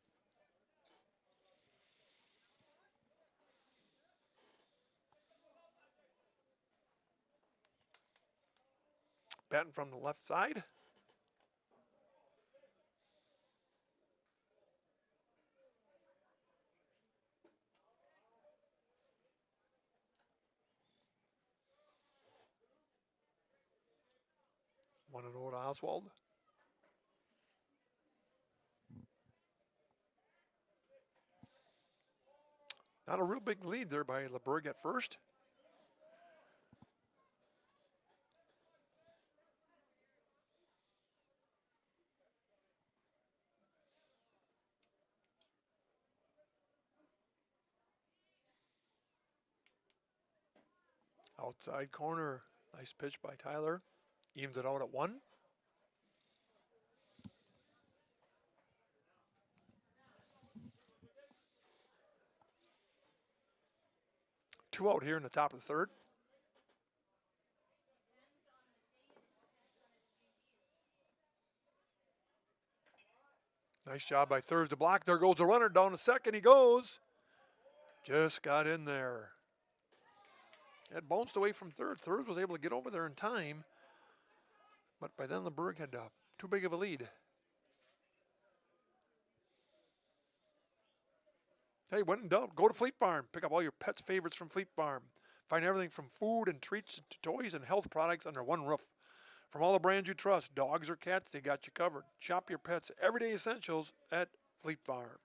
Batting from the left side. One and old Oswald. Not a real big lead there by LeBerg at first. Outside corner. Nice pitch by Tyler. Evens it out at 1. Two out here in the top of the third. Nice job by Thurs to block. There goes the runner down to second. He goes. Just got in there. It bounced away from third. Thurs was able to get over there in time. But by then, LeBerg had too big of a lead. Hey, when in doubt, go to Fleet Farm. Pick up all your pets' favorites from Fleet Farm. Find everything from food and treats to toys and health products under one roof. From all the brands you trust, dogs or cats, they got you covered. Shop your pets' everyday essentials at Fleet Farm.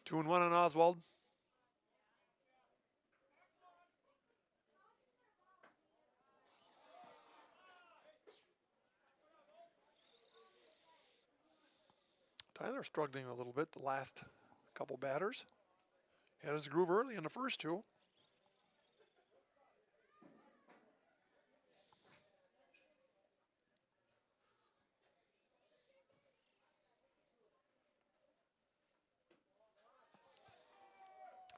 Two and one on Oswald. Tyler struggling a little bit the last couple batters. Had his groove early in the first two.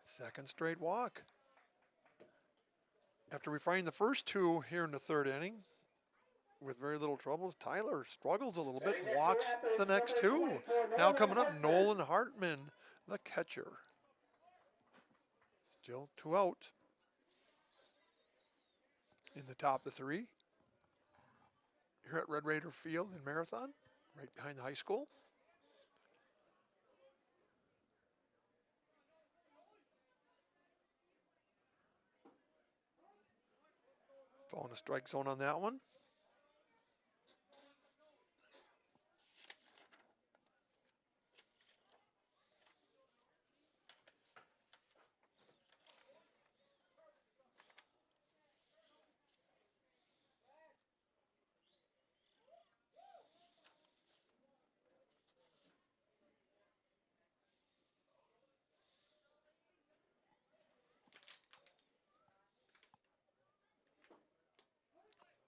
Second straight walk. After refining the first two here in the third inning with very little troubles, Tyler struggles a little bit and walks the next two. Now coming up, Nolan Hartman, the catcher. Still 2 out in the top of the 3. Here at Red Raider Field in Marathon, right behind the high school. Following the strike zone on that one.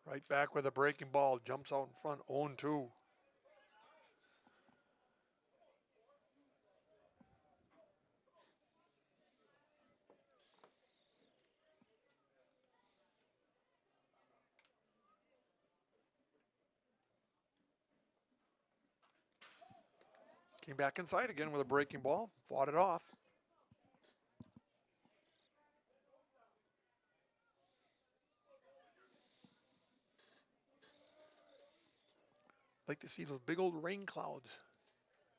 Right back with a breaking ball, jumps out in front, 0-2. Came back inside again with a breaking ball, fought it off. Like to see those big old rain clouds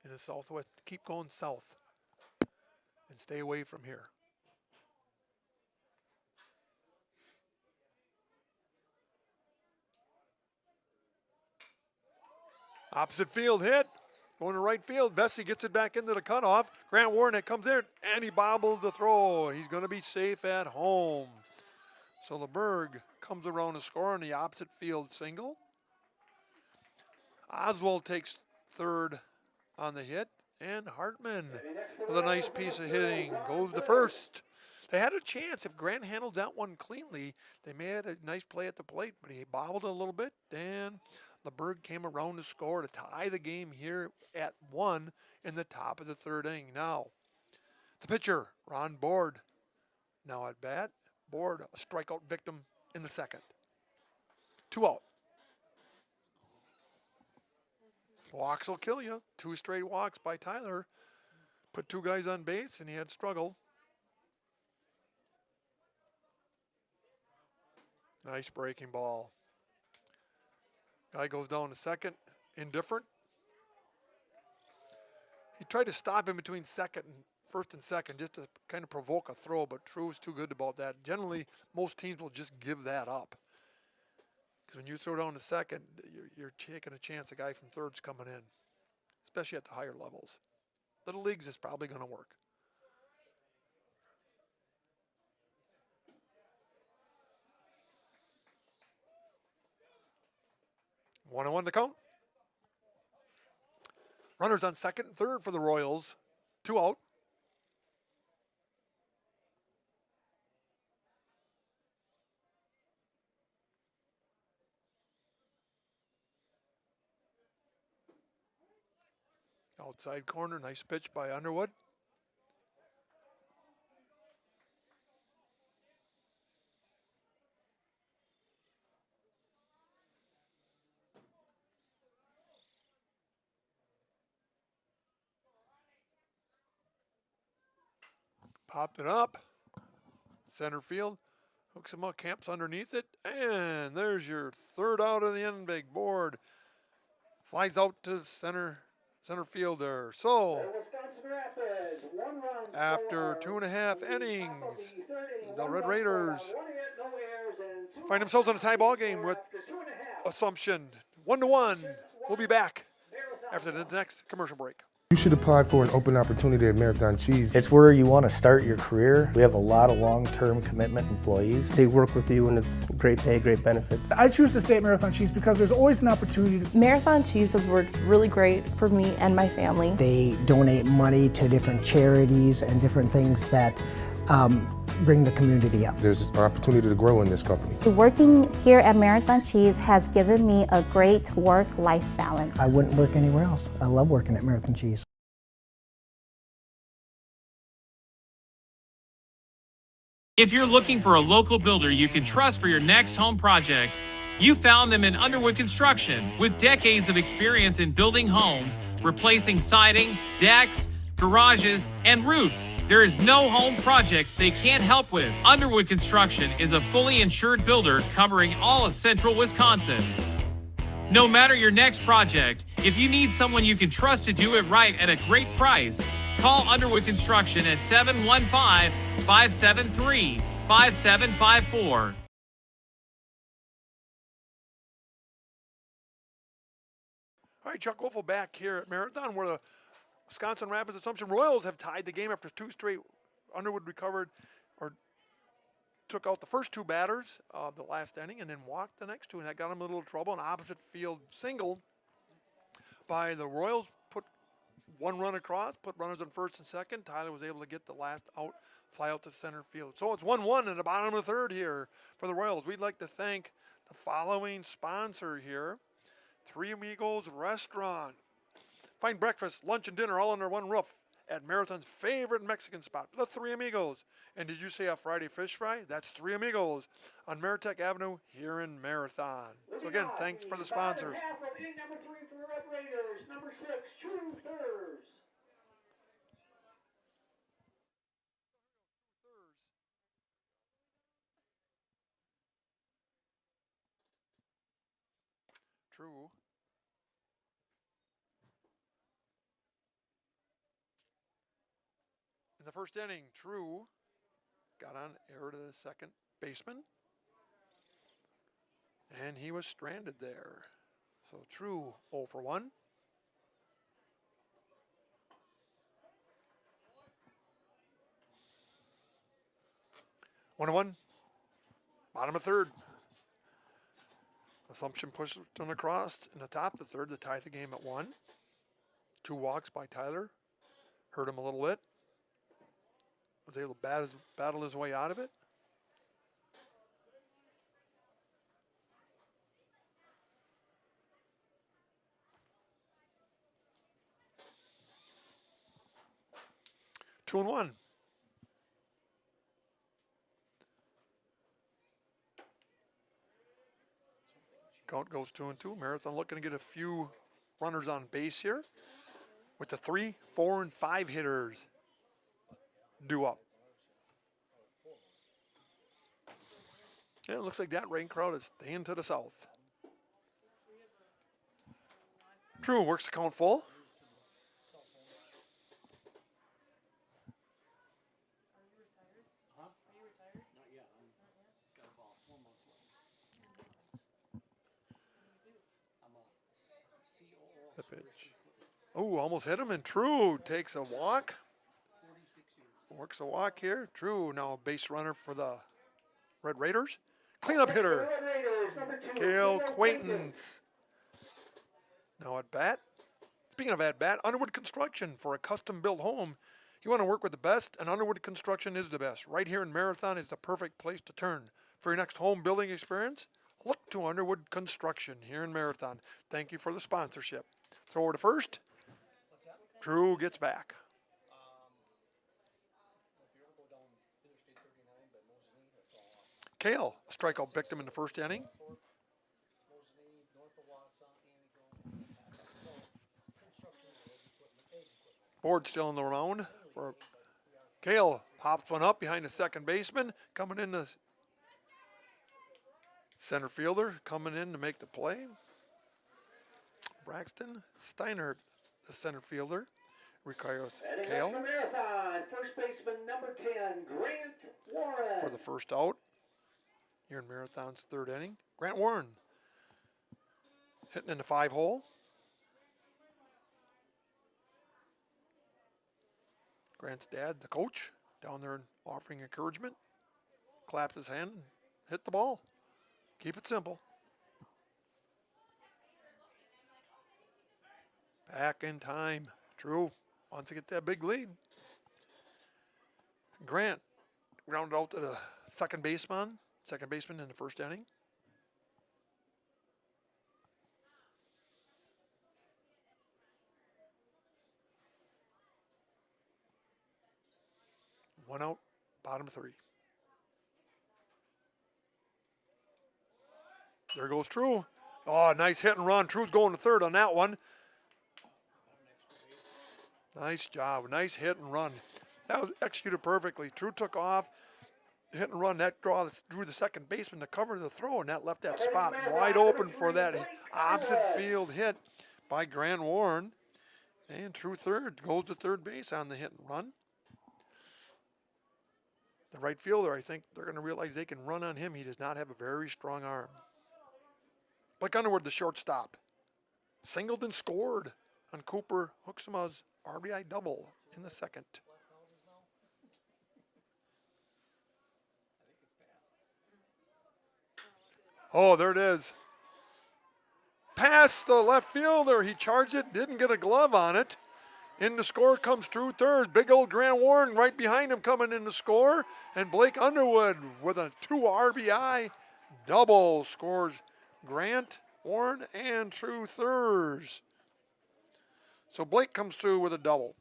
in the southwest. Keep going south and stay away from here. Opposite field hit. Going to right field. Vesey gets it back into the cutoff. Grant Warnick comes in and he bobbles the throw. He's going to be safe at home. So LeBerg comes around to score on the opposite field single. Oswald takes third on the hit. And Hartman with a nice piece of hitting goes to first. They had a chance. If Grant handled that one cleanly, they may have had a nice play at the plate, but he bobbled a little bit. And LeBerg came around to score to tie the game here at 1 in the top of the third inning. Now, the pitcher, Ron Board, now at bat. Board, a strikeout victim in the second. 2 out. Walks will kill you. 2 straight walks by Tyler. Put 2 guys on base, and he had struggle. Nice breaking ball. Guy goes down to second. Indifferent. He tried to stop him between first and second just to kind of provoke a throw, but True's too good about that. Generally, most teams will just give that up. Because when you throw down to second, you're taking a chance a guy from third's coming in, especially at the higher levels. Little leagues is probably going to work. One and one to count. Runners on second and third for the Royals. 2 out. Outside corner, nice pitch by Underwood. Popped it up. Center field. Hooks him up, camps underneath it. And there's your third out of the inning, big board. Flies out to center fielder. So, after 2.5 innings, the Red Raiders find themselves in a tie ball game with Assumption. 1-1. We'll be back after the next commercial break. You should apply for an open opportunity at Marathon Cheese. It's where you want to start your career. We have a lot of long-term commitment employees. They work with you and it's great pay, great benefits. I choose to stay at Marathon Cheese because there's always an opportunity. Marathon Cheese has worked really great for me and my family. They donate money to different charities and different things that bring the community up. There's an opportunity to grow in this company. Working here at Marathon Cheese has given me a great work-life balance. I wouldn't work anywhere else. I love working at Marathon Cheese. If you're looking for a local builder you can trust for your next home project, you found them in Underwood Construction. With decades of experience in building homes, replacing siding, decks, garages, and roofs, there is no home project they can't help with. Underwood Construction is a fully insured builder covering all of central Wisconsin. No matter your next project, if you need someone you can trust to do it right at a great price, call Underwood Construction at 715-573-5754. All right, Chuck Wolfel back here at Marathon, where the Wisconsin Rapids Assumption Royals have tied the game after 2 straight. Underwood recovered or took out the first 2 batters of the last inning and then walked the next 2, and that got him in a little trouble. An opposite field single by the Royals put 1 run across, put runners on first and second. Tyler was able to get the last out, fly out to center field. So it's 1-1 in the bottom of the third here for the Royals. We'd like to thank the following sponsor here, Three Amigos Restaurant. Find breakfast, lunch, and dinner all under one roof at Marathon's favorite Mexican spot, the Three Amigos. And did you say a Friday fish fry? That's Three Amigos on Meritech Avenue here in Marathon. So again, thanks for the sponsors. Half of inning number 3 for the Red Raiders. Number 6, True Thurs. True. In the first inning, True got on error to the second baseman, and he was stranded there. So True 0 for 1. One and one. Bottom of third. Assumption pushed him across in the top of the third to tie the game at 1. 2 walks by Tyler. Hurt him a little bit. Was able to battle his way out of it. Two and one. Count goes 2-2. Marathon looking to get a few runners on base here with the 3, 4, and 5 hitters due up. And it looks like that rain crowd is staying to the south. True works the count full. The pitch. Oh, almost hit him, and True takes a walk. Works a walk here. True now a base runner for the Red Raiders. Cleanup hitter, Cale Quaintance. Now at bat. Speaking of at bat, Underwood Construction for a custom-built home. You want to work with the best, and Underwood Construction is the best. Right here in Marathon is the perfect place to turn. For your next home building experience, look to Underwood Construction here in Marathon. Thank you for the sponsorship. Throw over to first. True gets back. Cale, a strikeout victim in the first inning. Board still in the round. For Cale pops one up behind the second baseman. Coming in the center fielder, coming in to make the play. Braxton Steiner, the center fielder, requires Cale Marathon, first baseman number 10, Grant Warren. for the first out here in Marathon's third inning. Grant Warren hitting in the 5-hole. Grant's dad, the coach, down there offering encouragement. Clapped his hand and hit the ball. Keep it simple. Back in time. True wants to get that big lead. Grant grounded out to the second baseman in the first inning. One out, bottom 3. There goes True. Oh, nice hit and run. True's going to third on that one. Nice job. Nice hit and run. That was executed perfectly. True took off. Hit and run. That drew the second baseman to cover the throw, and that left that spot wide open for that opposite field hit by Grant Warren. And True third. Goes to third base on the hit and run. The right fielder, I think they're going to realize they can run on him. He does not have a very strong arm. Blake Underwood, the shortstop. Singled and scored on Cooper Hooksema's RBI double in the second. Oh, there it is. Past the left fielder. He charged it, didn't get a glove on it. In the score comes True third. Big old Grant Warren right behind him coming in the score. And Blake Underwood with a 2 RBI double scores Grant Warren and True thirds. So Blake comes through with a double.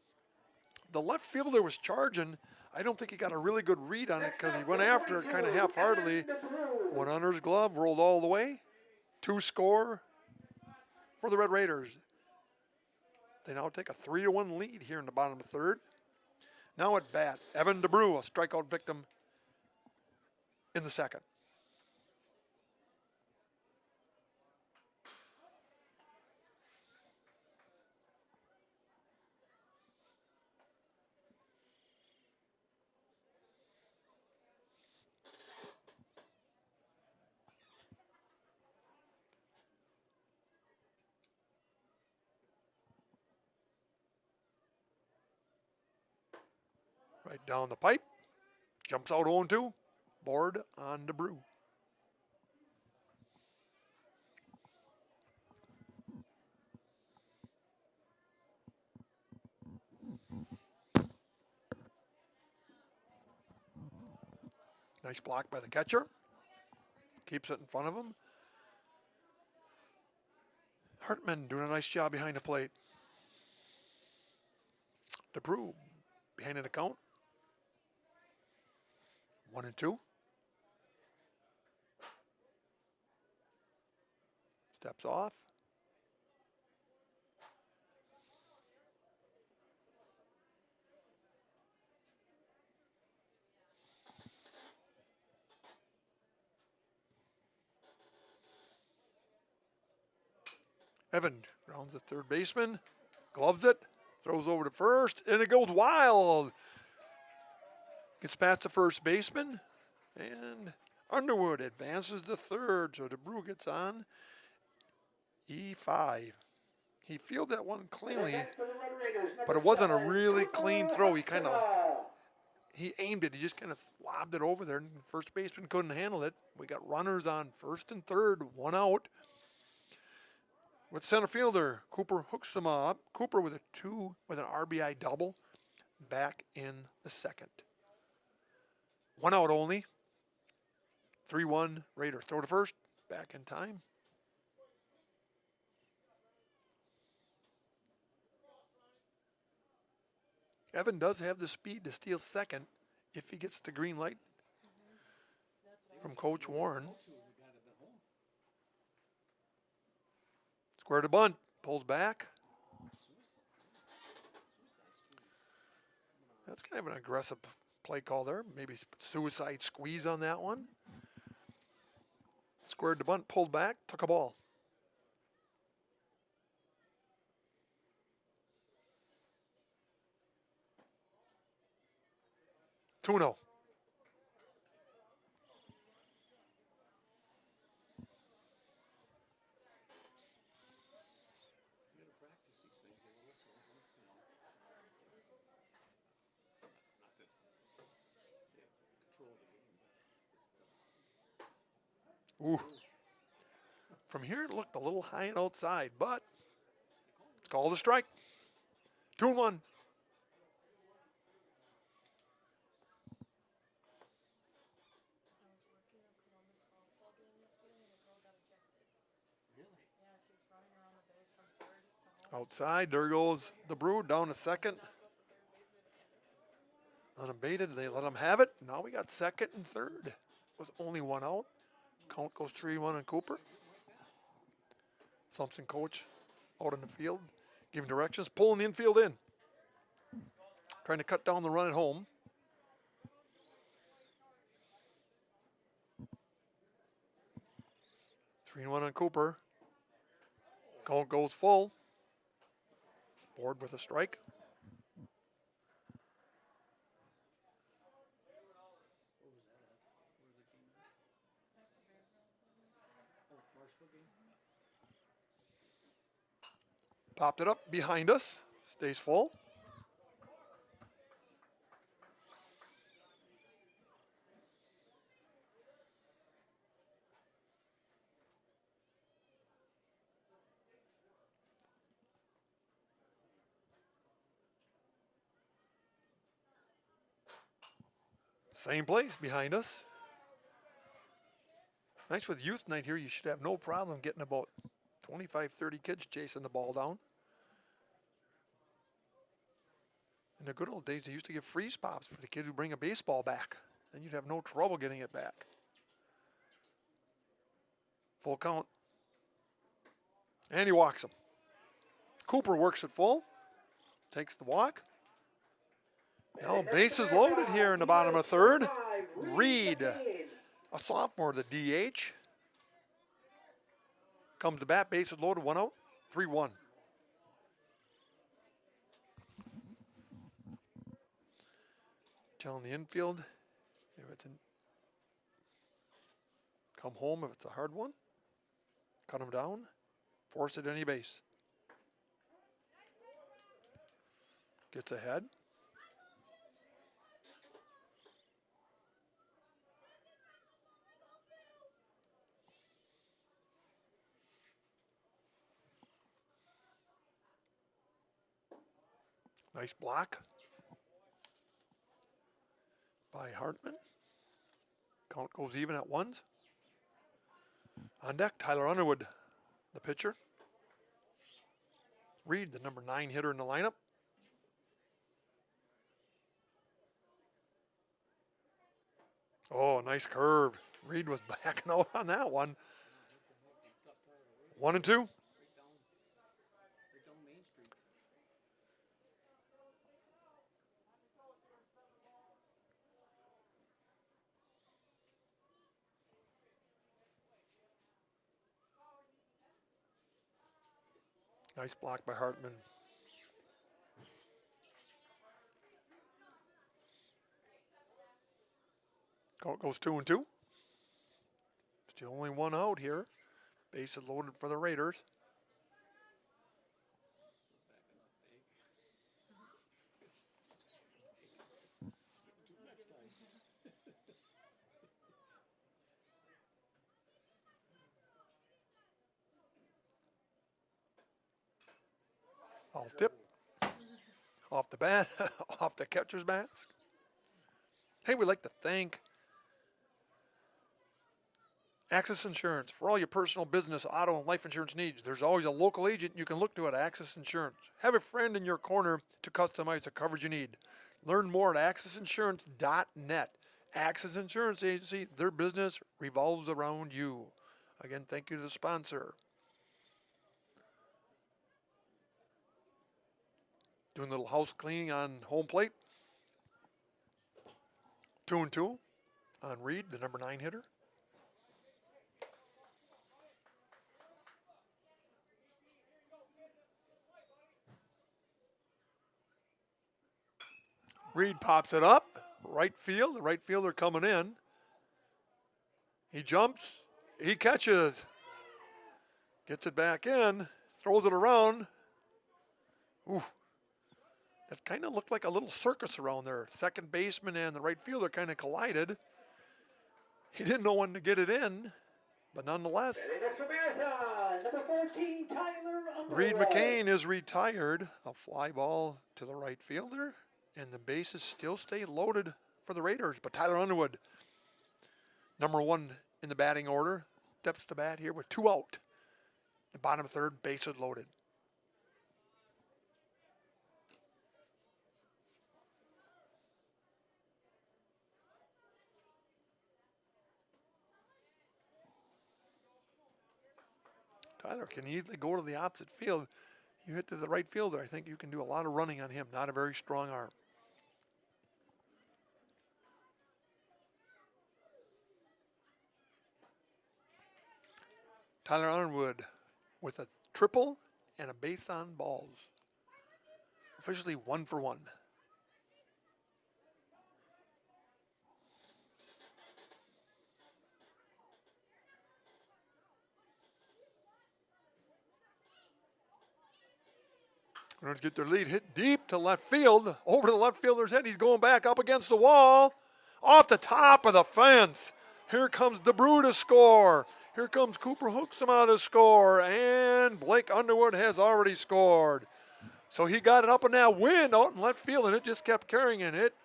The left fielder was charging. I don't think he got a really good read on it because he went after it kind of half-heartedly. Went under his glove, rolled all the way. 2 score for the Red Raiders. They now take a 3-1 lead here in the bottom of the third. Now at bat, Evan DeBrew, a strikeout victim in the second. Right down the pipe. Jumps out 0-2. Board on DeBrew. Nice block by the catcher. Keeps it in front of him. Hartman doing a nice job behind the plate. DeBrew behind an account. 1-2. Steps off. Evan rounds the third baseman, gloves it, throws over to first, and it goes wild. Gets past the first baseman, and Underwood advances to third, so DeBrew gets on E5. He fielded that one cleanly, but it wasn't a really clean throw. He aimed it. He just kind of lobbed it over there, and first baseman couldn't handle it. We got runners on first and third, one out. With center fielder, Cooper hooks him up. Cooper with an RBI double, back in the second. One out only. 3-1 Raiders. Throw to first, back in time. Evan does have the speed to steal second if he gets the green light from Coach Warren. Square to bunt, pulls back. That's kind of an aggressive play call there. Maybe suicide squeeze on that one. Squared to bunt, pulled back, took a ball. Tuno. Ooh. From here, it looked a little high and outside, but it's called a strike. 2-1. Outside, there goes the Brew down to second. Unabated, they let him have it. Now we got second and third. Was only one out. Count goes 3-1 on Cooper. Something coach out in the field, giving directions, pulling the infield in. Trying to cut down the run at home. Three and one on Cooper. Count goes full. Board with a strike. Popped it up behind us. Stays full. Same place behind us. Nice with youth night here. You should have no problem getting about 25, 30 kids chasing the ball down. In the good old days, they used to give freeze pops for the kid who bring a baseball back. Then you'd have no trouble getting it back. Full count. And he walks him. Cooper works it full. Takes the walk. Now bases loaded here in the bottom of third. Reed, a sophomore, the DH. Comes to bat, bases loaded, one out, 3-1. Telling the infield if it's come home if it's a hard one. Cut him down. Force it any base. Gets ahead. Nice block by Hartman. Count goes even at ones. On deck, Tyler Underwood, the pitcher. Reed, the number 9 hitter in the lineup. Oh, nice curve. Reed was backing out on that one. 1 and 2. Right down Main Street. Nice block by Hartman. Goes 2 and 2. Still only one out here. Bases loaded for the Raiders. All tip. Off the bat, off the catcher's mask. Hey, we'd like to thank Access Insurance for all your personal business, auto, and life insurance needs. There's always a local agent you can look to at Access Insurance. Have a friend in your corner to customize the coverage you need. Learn more at accessinsurance.net. Access Insurance Agency, their business revolves around you. Again, thank you to the sponsor. Doing a little house cleaning on home plate. 2 and 2 on Reed, the number 9 hitter. Reed pops it up, right field. The right fielder coming in. He jumps, he catches, gets it back in, throws it around. Ooh, that kind of looked like a little circus around there. Second baseman and the right fielder kind of collided. He didn't know when to get it in, but nonetheless. Next for Marathon, number 14, Tyler Underwood. Reed McCain is retired. A fly ball to the right fielder, and the bases still stay loaded for the Raiders. But Tyler Underwood, number 1 in the batting order, steps to bat here with 2 out. The bottom third, bases loaded. Tyler can easily go to the opposite field. You hit to the right fielder, I think you can do a lot of running on him. Not a very strong arm. Tyler Underwood with a triple and a base on balls. Officially 1 for 1. Let's get their lead hit deep to left field. Over the left fielder's head. He's going back up against the wall. Off the top of the fence. Here comes DeBrew to score. Here comes Cooper Hooksema to score. And Blake Underwood has already scored. So he got it up in that wind out in left field, and it just kept carrying it. It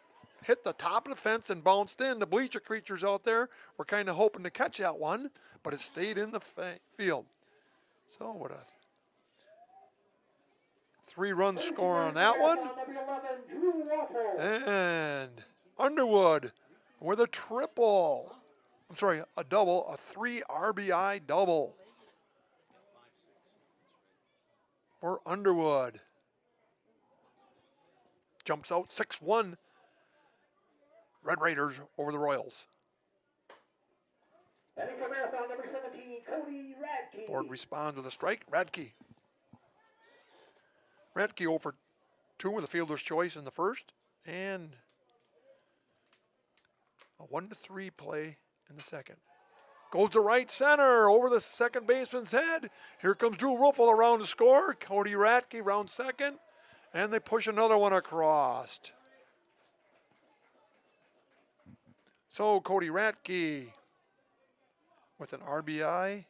hit the top of the fence and bounced in. The bleacher creatures out there were kind of hoping to catch that one, but it stayed in the field. So what a 3-run score on that one. And Underwood with a triple. I'm sorry, a double, a 3 RBI double for Underwood. Jumps out 6-1. Red Raiders over the Royals. Batting for Marathon, number 17, Cody Radke. Board responds with a strike. Radke 0 for 2 with a fielder's choice in the first, and a 1-3 play in the second. Goes to right center over the second baseman's head. Here comes Drew Ruffle around to score. Cody Radke round second, and they push another one across. So Cody Radke with an RBI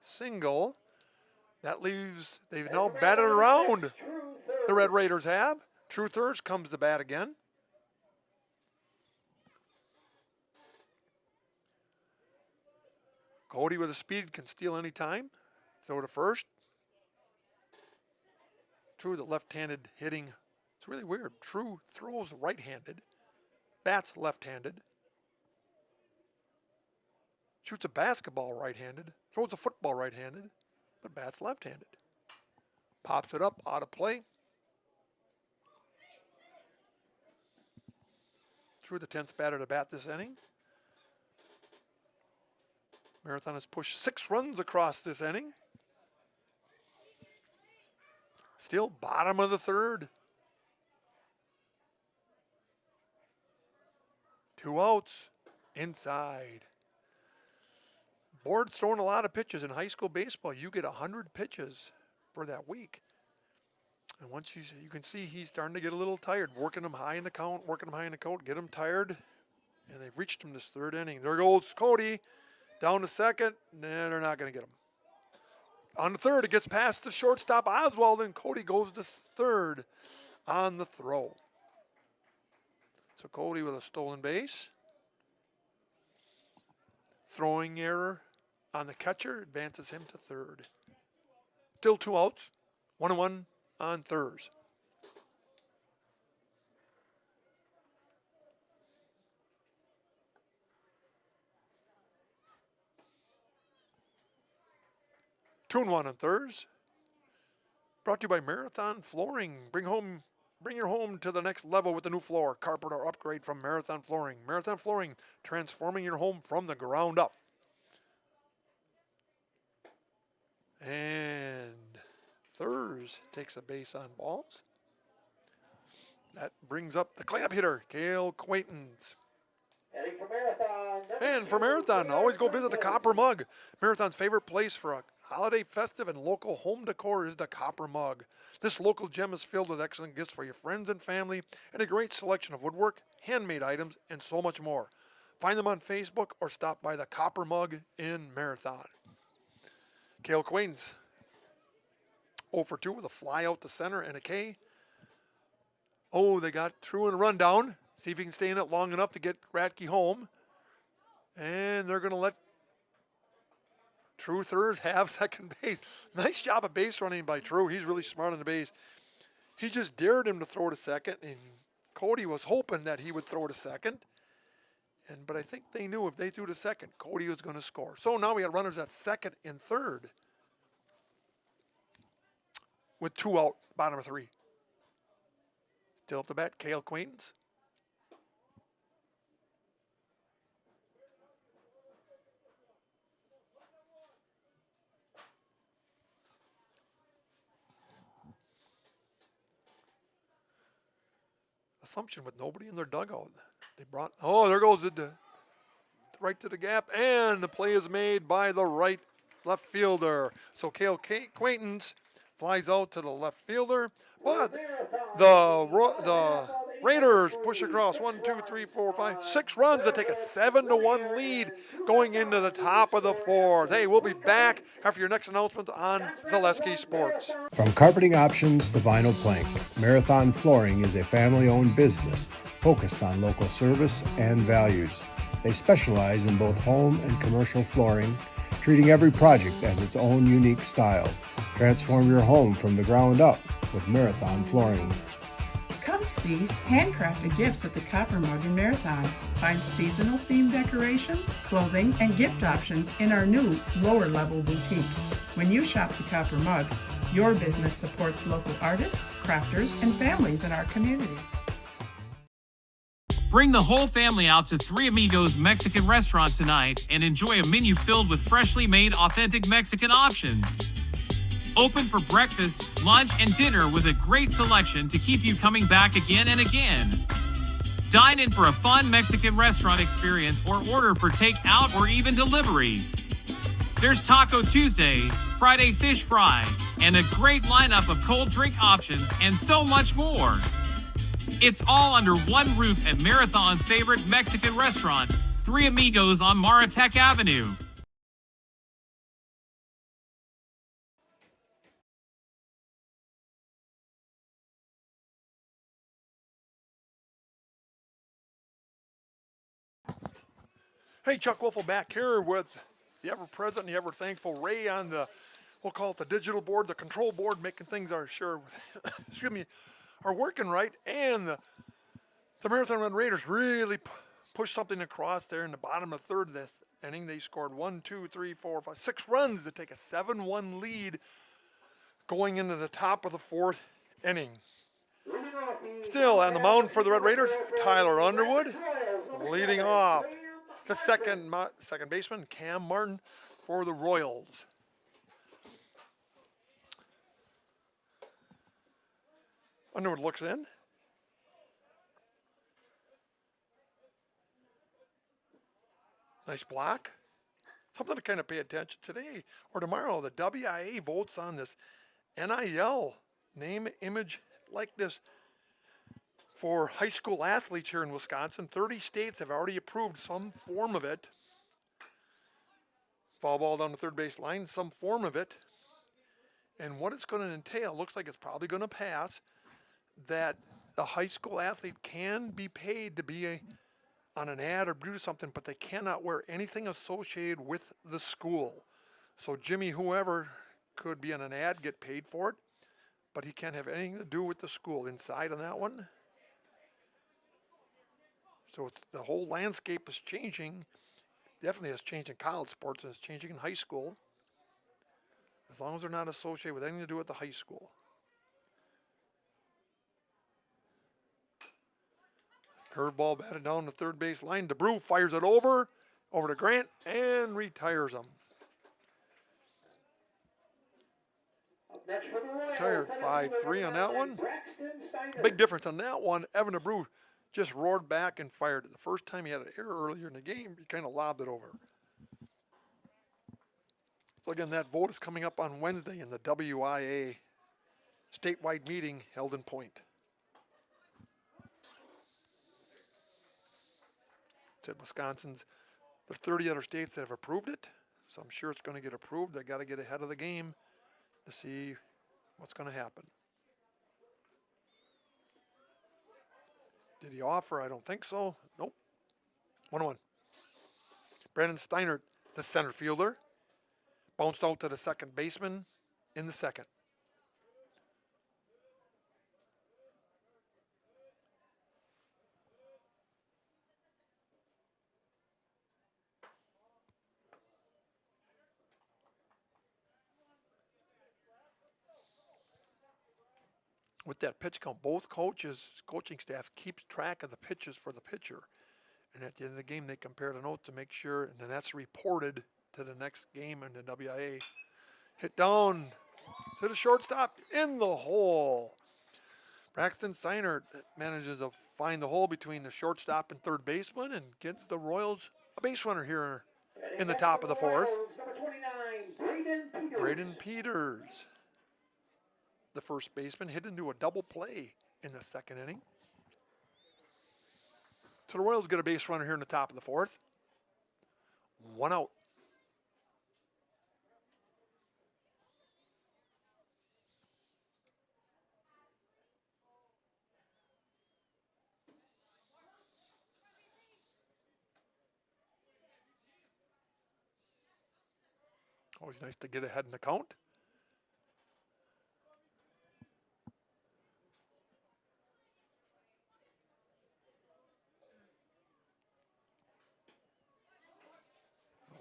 single. That leaves, they've now batted around. The Red Raiders have. True Thirds comes to bat again. Cody with a speed can steal any time. Throw to first. True, the left-handed hitting. It's really weird. True throws right-handed. Bats left-handed. Shoots a basketball right-handed. Throws a football right-handed. but bats left-handed. Pops it up, out of play. Through the 10th batter to bat this inning. Marathon has pushed 6 runs across this inning. Still bottom of the 3rd. 2 outs. Inside. Board's throwing a lot of pitches. In high school baseball, you get 100 pitches for that week. And once you can see he's starting to get a little tired, working them high in the count, get him tired. And they've reached him this 3rd inning. There goes Cody down to 2nd. Nah, they're not going to get him. On the 3rd, it gets past the shortstop Oswald, and Cody goes to 3rd on the throw. So Cody with a stolen base. Throwing error on the catcher advances him to 3rd. Still 2 outs. 1-1 on 3rds. Two and 1 on 3rds. Brought to you by Marathon Flooring. Bring your home to the next level with the new floor. Carpet or upgrade from Marathon Flooring. Marathon Flooring, transforming your home from the ground up. And Thurs takes a base on balls. That brings up the cleanup hitter, Cale Quaintance. Heading for Marathon. And for Marathon, always go visit the Copper Mug. Marathon's favorite place for a holiday, festive, and local home decor is the Copper Mug. This local gem is filled with excellent gifts for your friends and family and a great selection of woodwork, handmade items, and so much more. Find them on Facebook or stop by the Copper Mug in Marathon. Cale Quaintance, 0 for 2 with a fly out to center and a K. Oh, they got through in a rundown. See if he can stay in it long enough to get Ratke home. And they're going to let True Thurs have second base. Nice job of base running by True. He's really smart on the base. He just dared him to throw to second, and Cody was hoping that he would throw to second. But I think they knew if they threw to second, Cody was going to score. So now we got runners at 2nd and 3rd with 2 out, bottom of 3. Still at the bat, Cale Quaintance. Assumption with nobody in their dugout. They brought, there goes the right to the gap, and the play is made by the right left fielder. So Cale Quaintance flies out to the left fielder, but the Raiders push across 1, 2, 3, 4, 5, 6 runs to take a 7-1 lead going into the top of the 4th. Hey, we'll be back after your next announcement on Zaleski Sports. From carpeting options to vinyl plank, Marathon Flooring is a family-owned business focused on local service and values. They specialize in both home and commercial flooring, treating every project as its own unique style. Transform your home from the ground up with Marathon Flooring. Come see handcrafted gifts at the Copper Mug in Marathon. Find seasonal themed decorations, clothing, and gift options in our new lower level boutique. When you shop the Copper Mug, your business supports local artists, crafters, and families in our community. Bring the whole family out to Three Amigos Mexican Restaurant tonight and enjoy a menu filled with freshly made authentic Mexican options. Open for breakfast, lunch, and dinner with a great selection to keep you coming back again and again. Dine in for a fun Mexican restaurant experience or order for takeout or even delivery. There's Taco Tuesday, Friday Fish Fry, and a great lineup of cold drink options and so much more. It's all under one roof at Marathon's favorite Mexican restaurant, Three Amigos on Maratec Avenue. Hey, Chuck Wolfel back here with the ever-present, the ever-thankful Ray on the, we'll call it the digital board, the control board, making things are are working right. And the Marathon Run Raiders really push something across there in the bottom of the third of this inning. They scored 1, 2, 3, 4, 5, 6 runs to take a 7-1 lead going into the top of the fourth inning. Still on the mound for the Red Raiders, Tyler Underwood leading off. The second baseman, Cam Martin, for the Royals. Underwood looks in. Nice block. Something to kind of pay attention today or tomorrow. The WIAA votes on this NIL, name, image, likeness, for high school athletes here in Wisconsin. 30 states have already approved some form of it. Foul ball down the third base line, some form of it. And what it's going to entail, looks like it's probably going to pass, that the high school athlete can be paid to be on an ad or do something, but they cannot wear anything associated with the school. So Jimmy, whoever, could be on an ad, get paid for it, but he can't have anything to do with the school. Inside on that one. So it's, the whole landscape is changing. Definitely has changed in college sports, and it's changing in high school. As long as they're not associated with anything to do with the high school. Curveball batted down the third base line. DeBrew fires it over to Grant, and retires him. Next for the Royals, Retired 5-3 on that one. Big difference on that one. Evan DeBrew just roared back and fired it. The first time he had an error earlier in the game, he kind of lobbed it over. So again, that vote is coming up on Wednesday in the WIAA statewide meeting held in Point. Said Wisconsin's, there's 30 other states that have approved it, so I'm sure it's going to get approved. They got to get ahead of the game to see what's going to happen. Did he offer? I don't think so. Nope. 1-1. Brandon Steiner, the center fielder, bounced out to the second baseman in the second. With that pitch count, both coaching staff keeps track of the pitches for the pitcher. And at the end of the game, they compare the notes to make sure, and then that's reported to the next game in the WIAA. Hit down to the shortstop in the hole. Braxton Seinert manages to find the hole between the shortstop and third baseman and gets the Royals a base runner here in the top of the fourth. Braden Peters, the first baseman, hit into a double play in the second inning. So the Royals get a base runner here in the top of the fourth. 1 out. Always nice to get ahead in the count.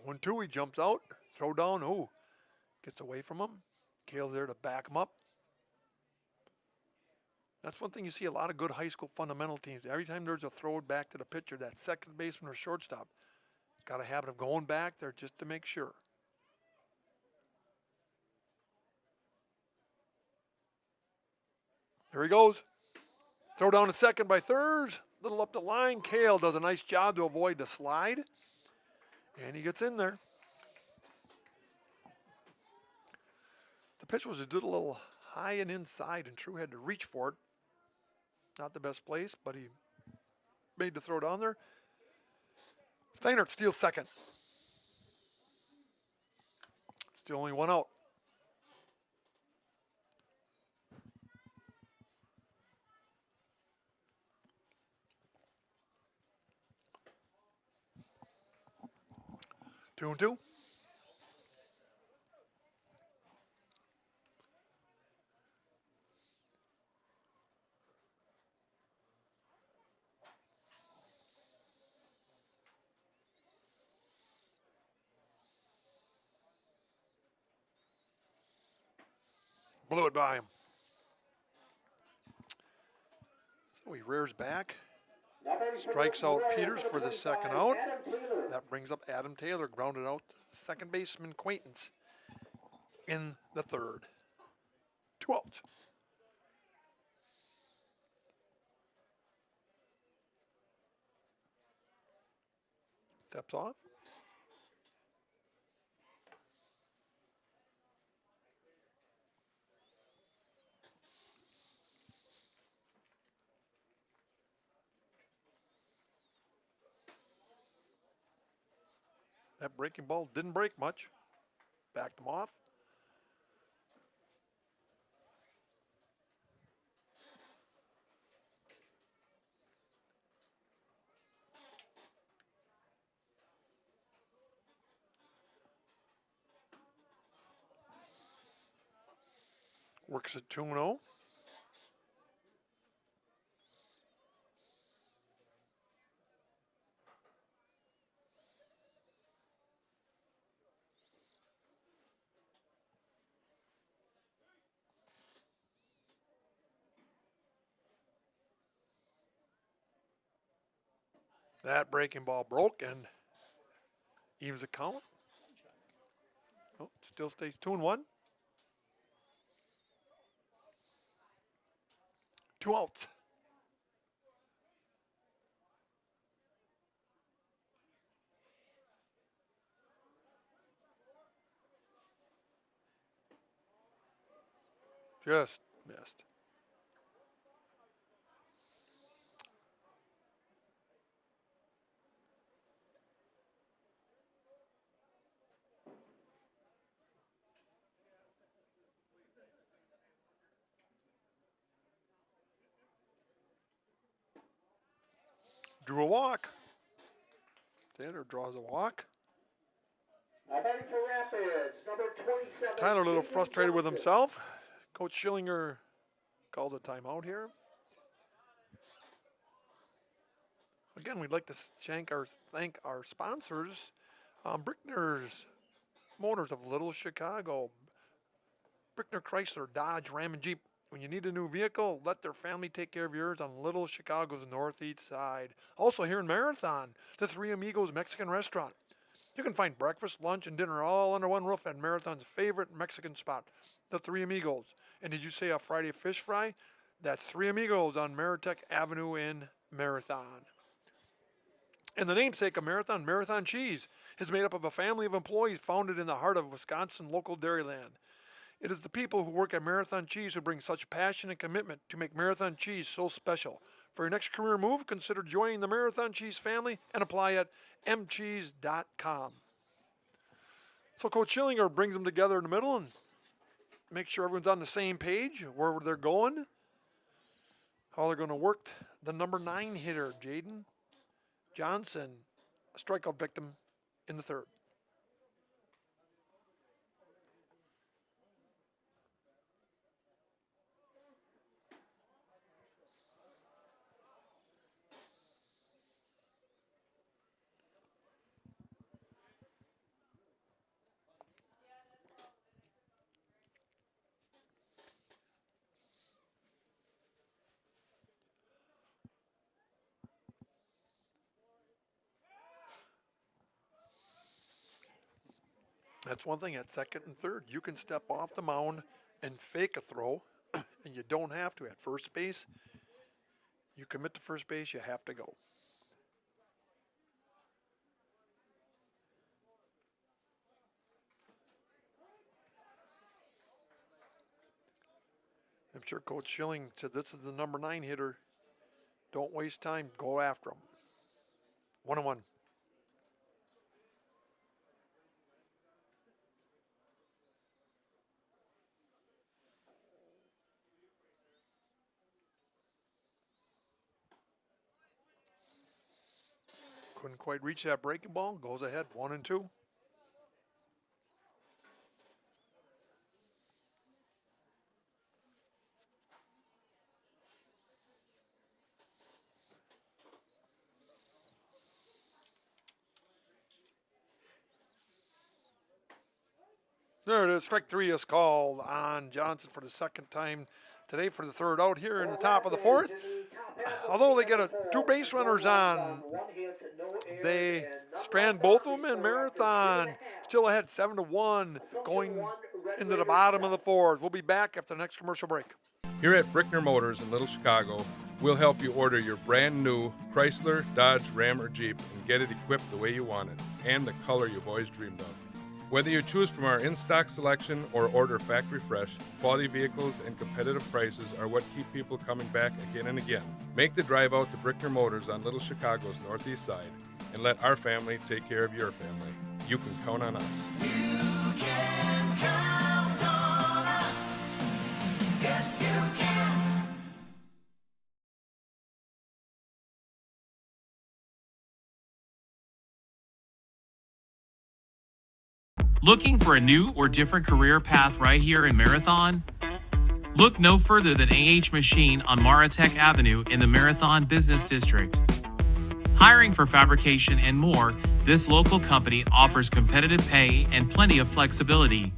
One, two, he jumps out, throw down, gets away from him. Kale's there to back him up. That's one thing you see a lot of good high school fundamental teams. Every time there's a throw back to the pitcher, that second baseman or shortstop got a habit of going back there just to make sure. There he goes. Throw down to second by Thurs. Little up the line. Kale does a nice job to avoid the slide. And he gets in there. The pitch was a little high and inside, and True had to reach for it. Not the best place, but he made the throw down there. Steinert steals second. Still only 1 out. Two and two. Blew it by him. So he rears back. Strikes out Peters for the second out. That brings up Adam Taylor, grounded out second baseman Quaintance in the third. 2 outs. Steps off. That breaking ball didn't break much. Backed him off. Works at 2-0. That breaking ball broke and evens the count. Oh, still stays 2-1. 2 outs. Just missed. Drew a walk. Taylor draws a walk. Now batting for Rapids, number 27. Tyler a little Jaden frustrated with Johnson. himself. Coach Schillinger calls a timeout here. Again, we'd like to thank our sponsors, Brickner's Motors of Little Chicago, Brickner Chrysler, Dodge, Ram, and Jeep. When you need a new vehicle, let their family take care of yours on Little Chicago's northeast side. Also here in Marathon, the Three Amigos Mexican Restaurant. You can find breakfast, lunch, and dinner all under one roof at Marathon's favorite Mexican spot, the Three Amigos. And did you say a Friday fish fry? That's Three Amigos on Maritech Avenue in Marathon. And the namesake of Marathon, Marathon Cheese, is made up of a family of employees founded in the heart of Wisconsin local dairyland. It is the people who work at Marathon Cheese who bring such passion and commitment to make Marathon Cheese so special. For your next career move, consider joining the Marathon Cheese family and apply at mcheese.com. So Coach Schillinger brings them together in the middle and makes sure everyone's on the same page, where they're going, how they're going to work the number 9 hitter, Jaden Johnson, a strikeout victim in the third. That's one thing at second and third. You can step off the mound and fake a throw, and you don't have to. At first base, you commit to first base, you have to go. I'm sure Coach Schilling said this is the number 9 hitter. Don't waste time. Go after him. 1-1. Couldn't quite reach that breaking ball. Goes ahead, 1-2. There it is. Strike three is called on Johnson for the second time today for the third out here in the top of the fourth. Although they get two base runners on, they strand both of them in Marathon. Still ahead 7-1 going into the bottom of the fourth. We'll be back after the next commercial break. Here at Brickner Motors in Little Chicago, we'll help you order your brand new Chrysler, Dodge, Ram, or Jeep and get it equipped the way you want it and the color you've always dreamed of. Whether you choose from our in-stock selection or order factory fresh, quality vehicles and competitive prices are what keep people coming back again and again. Make the drive out to Brickner Motors on Little Chicago's northeast side and let our family take care of your family. You can count on us. You can count on us. Yes, you can. Looking for a new or different career path right here in Marathon? Look no further than AH Machine on Maratech Avenue in the Marathon Business District. Hiring for fabrication and more, this local company offers competitive pay and plenty of flexibility.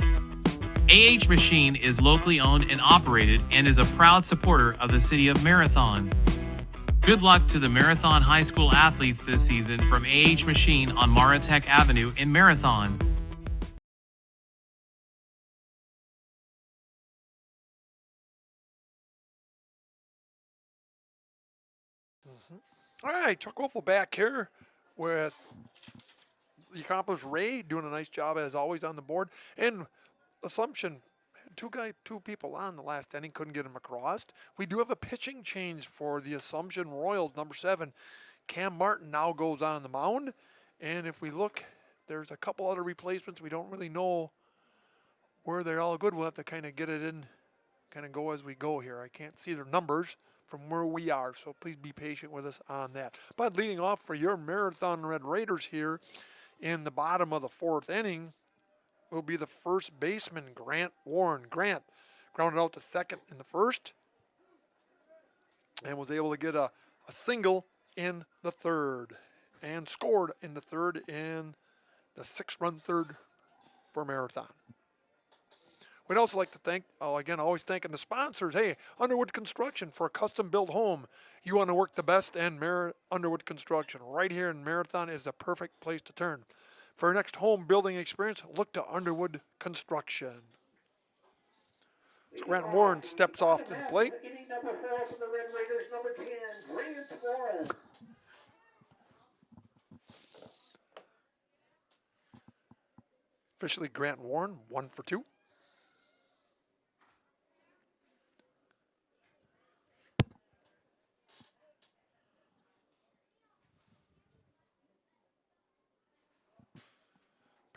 AH Machine is locally owned and operated and is a proud supporter of the city of Marathon. Good luck to the Marathon High School athletes this season from AH Machine on Maratech Avenue in Marathon. All right, Chuck Wolfel back here with the accomplished Ray doing a nice job as always on the board. And Assumption had two people on the last inning, couldn't get him across. We do have a pitching change for the Assumption Royals, number 7. Cam Martin now goes on the mound. And if we look, there's a couple other replacements. We don't really know where they're all good. We'll have to kind of get it in, kind of go as we go here. I can't see their numbers from where we are, so please be patient with us on that. But leading off for your Marathon Red Raiders here in the bottom of the fourth inning will be the first baseman, Grant Warren. Grant grounded out to second in the first and was able to get a single in the third and scored in the third in the 6-run third for Marathon. We'd also like to thank, again, always thanking the sponsors. Hey, Underwood Construction for a custom-built home. You want to work the best, and Underwood Construction right here in Marathon is the perfect place to turn. For your next home building experience, look to Underwood Construction. So Grant Warren steps off to the plate. Inning number 4 for the Red Raiders, number 10, Grant Warren. Officially Grant Warren, 1 for 2.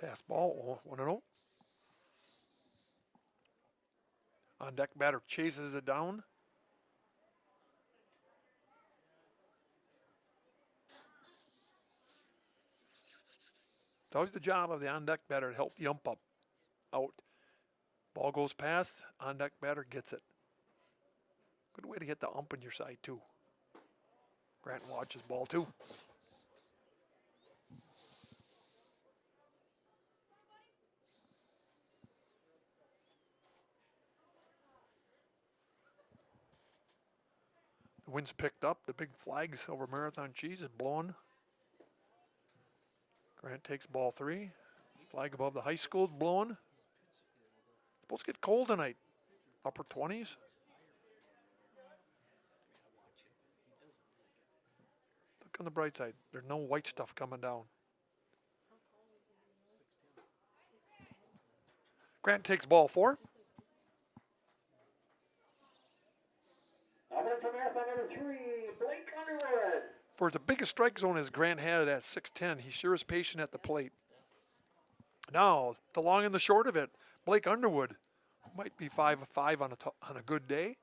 Pass ball, 1-0. On deck batter chases it down. It's always the job of the on deck batter to help the ump up out. Ball goes past, on deck batter gets it. Good way to get the ump on your side too. Grant watches ball too. The wind's picked up. The big flags over Marathon Cheese is blowing. Grant takes ball 3. Flag above the high school is blowing. Supposed to get cold tonight. Upper 20s. Look on the bright side. There's no white stuff coming down. Grant takes ball 4. For Marathon number 3, Blake Underwood. For the biggest strike zone as Grant had at 6'10", he sure is patient at the plate. Now, the long and the short of it, Blake Underwood, who might be 5-5 on a good day.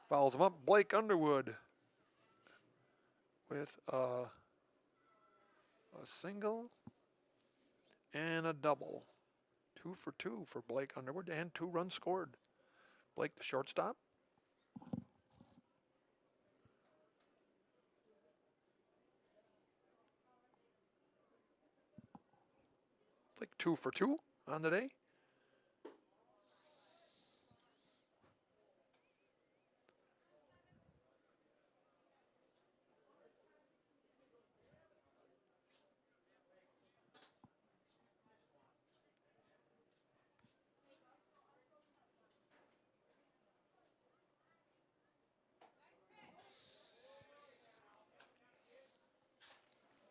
Fouls him up. Blake Underwood with a single and a double. 2 for 2 for Blake Underwood and 2 runs scored. Blake, the shortstop. like 2 for 2 on the day.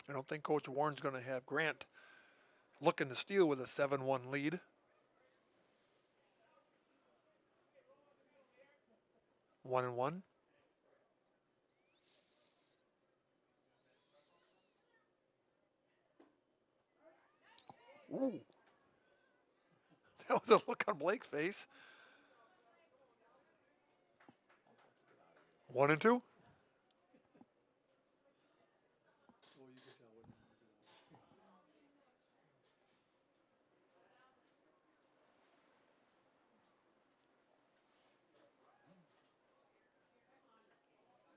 I don't think Coach Warren's going to have Grant looking to steal with a 7-1 lead. One and one. Ooh. That was a look on Blake's face. 1 and 2.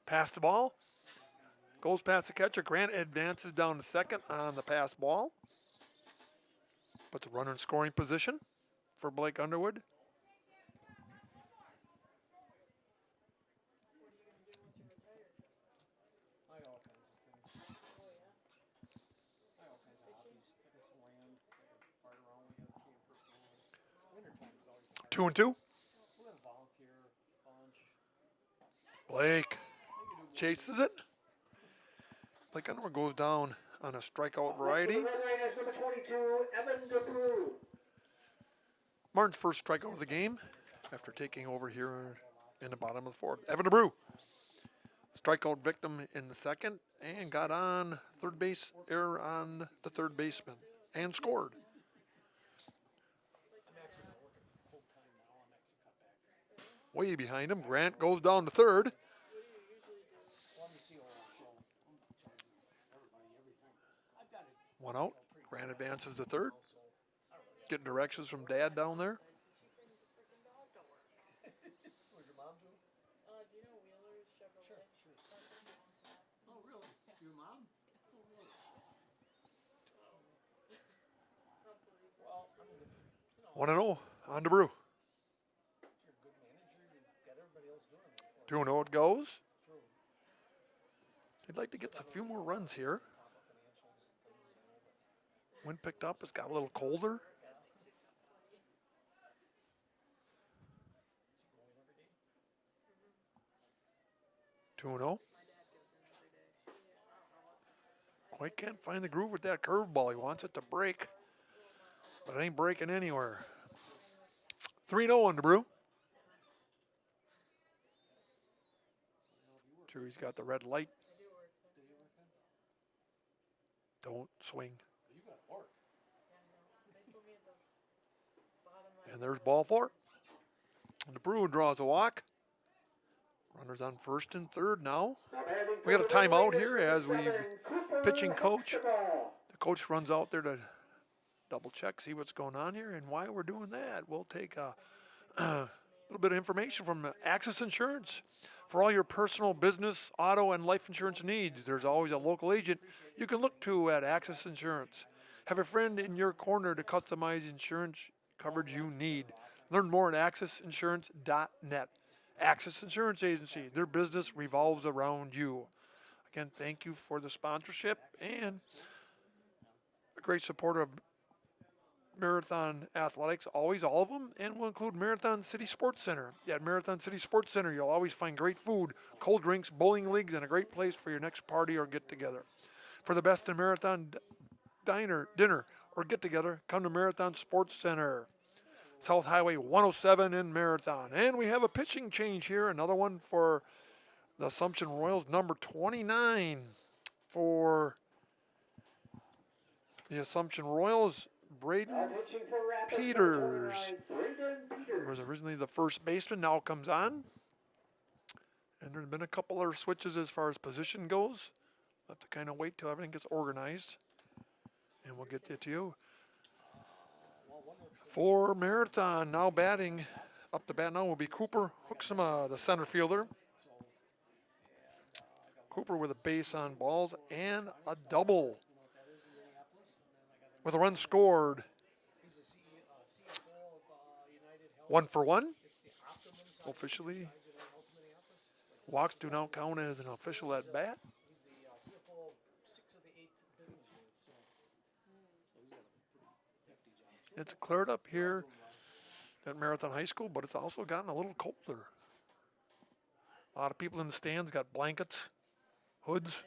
Pass the ball. Goes past the catcher. Grant advances down to second on the pass ball. Puts a runner in scoring position for Blake Underwood. I got all kinds of things. I got all kinds of hobbies. I guess land, I got fart around, we got a camper. Wintertime is always the hardest. 2 and 2. We're gonna volunteer a bunch. Blake chases it. Blake Underwood goes down on a strikeout variety. Red Raiders, number 22, Evan DeBrew. Martin's first strikeout of the game after taking over here in the bottom of the fourth. Evan DeBrew, strikeout victim in the second, and got on third base, error on the third baseman, and scored. Way behind him, Grant goes down to third. One out. Grant advances to third. Getting directions from Dad down there. Where's your mom do? Do you know Wheeler's Chevrolet? Oh, really? Your mom? Oh, really? Well, I mean, if you know, 1 and 0 on to Brew. if you're a good manager, you got everybody else doing it. 2 and 0 it goes. True. They'd like to get a few more runs here. Wind picked up. It's got a little colder. Two and 0. Quite can't find the groove with that curveball. He wants it to break, but it ain't breaking anywhere. 3-0 on the Brew. Sure, he's got the red light. Don't swing. You gotta work. And there's ball 4. And the Brew draws a walk. Runners on first and third now. We got a timeout here as we pitching coach. The coach runs out there to double check, see what's going on here, and why we're doing that. We'll take a little bit of information from Access Insurance. For all your personal, business, auto, and life insurance needs, there's always a local agent you can look to at Access Insurance. Have a friend in your corner to customize insurance coverage you need. Learn more at accessinsurance.net. Access Insurance Agency, their business revolves around you. Again, thank you for the sponsorship and a great supporter of Marathon Athletics, always all of them, and we'll include Marathon City Sports Center. At Marathon City Sports Center, you'll always find great food, cold drinks, bowling leagues, and a great place for your next party or get-together. For the best in Marathon dinner, or get-together, come to Marathon Sports Center. South Highway 107 in Marathon. And we have a pitching change here, another one for the Assumption Royals, number 29 for the Assumption Royals, Braden Peters. Was originally the first baseman, now comes on. And there's been a couple other switches as far as position goes. We'll have to kind of wait till everything gets organized. And we'll get that to you. For Marathon, now batting, up to bat now will be Cooper Hooksema, the center fielder. Cooper with a base on balls and a double. With a run scored 1 for 1. Officially, walks do not count as an official at bat. It's cleared up here at Marathon High School, but it's also gotten a little colder. A lot of people in the stands got blankets, hoods,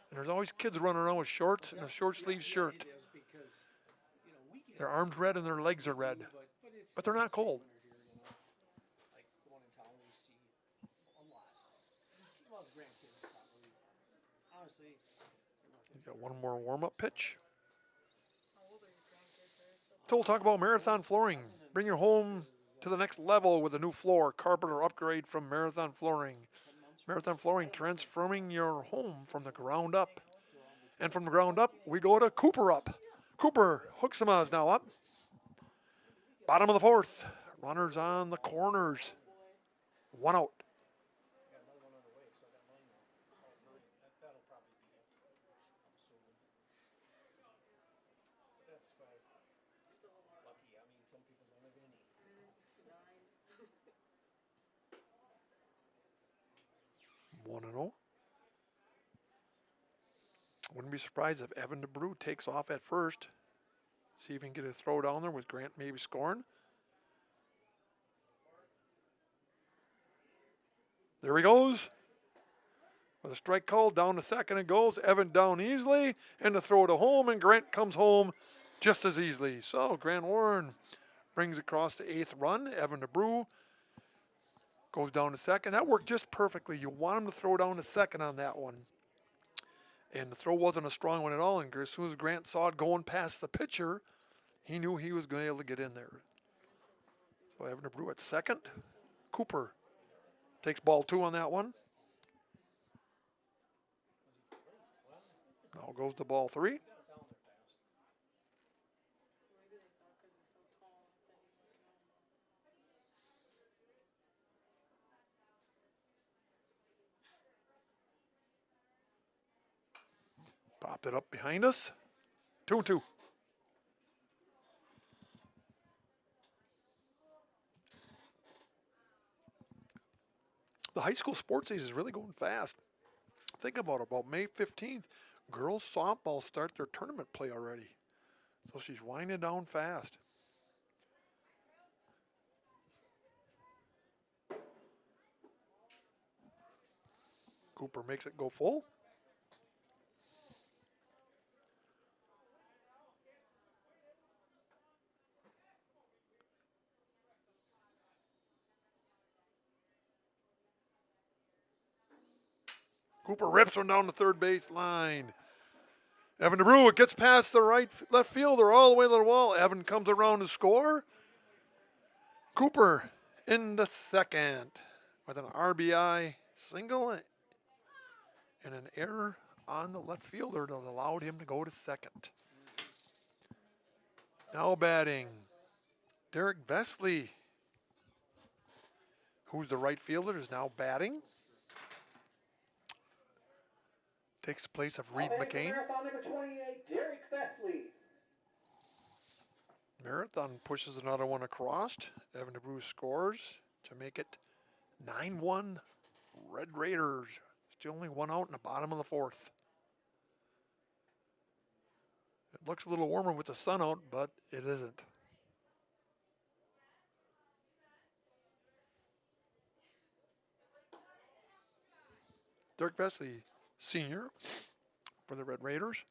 and there's always kids running around with shorts and a short sleeve shirt. Their arms red and their legs are red, but they're not cold. He's got one more warm-up pitch. So we'll talk about Marathon Flooring. Bring your home to the next level with a new floor, carpet, or upgrade from Marathon Flooring. Marathon Flooring, transforming your home from the ground up. And from the ground up, we go to Cooper up. Cooper, Hooksema is now up. Bottom of the fourth. Runners on the corners. 1 out. One and 0. Wouldn't be surprised if Evan DeBrew takes off at first. See if he can get a throw down there with Grant maybe scoring. There he goes. With a strike call, down to second it goes. Evan down easily, and the throw to home, and Grant comes home just as easily. So Grant Warren brings across the 8th run. Evan DeBrew goes down to second. That worked just perfectly. You want him to throw down to second on that one. And the throw wasn't a strong one at all. And as soon as Grant saw it going past the pitcher, he knew he was going to be able to get in there. So Evan DeBrew at second. Cooper takes ball 2 on that one. Now goes to ball 3. Popped it up behind us. 2-2. The high school sports season is really going fast. Think about it, about May 15th, girls softball start their tournament play already. So she's winding down fast. Cooper makes it go full. Cooper rips one down the third base line. Evan DeBrew, it gets past the left fielder all the way to the wall. Evan comes around to score. Cooper in the second with an RBI single and an error on the left fielder that allowed him to go to second. Now batting, Derek Vesley, who's the right fielder, is now batting. Takes the place of Reed McCain. Marathon number 28, Derek Vesley. Marathon pushes another one across. Evan DeBrew scores to make it 9-1 Red Raiders. Still only 1 out in the bottom of the fourth. It looks a little warmer with the sun out, but it isn't. Derek Vesley, senior for the Red Raiders.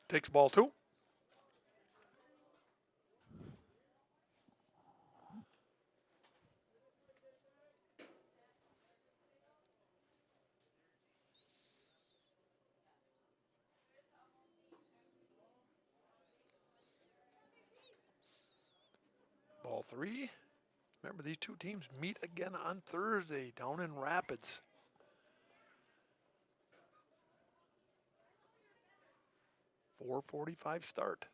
Takes ball 2. Ball 3. Remember, these two teams meet again on Thursday down in Rapids. .445 start.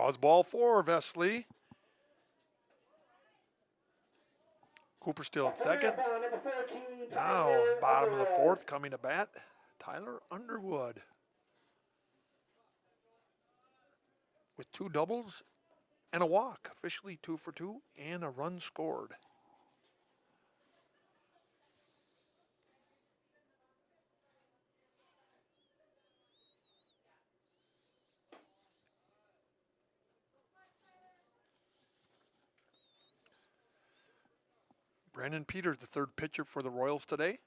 Draws ball for Vesley. Cooper still at second. Now, bottom of the fourth, coming to bat, Tyler Underwood. With 2 doubles and a walk. Officially 2 for 2 and a run scored. Brandon Peters, the third pitcher for the Royals today.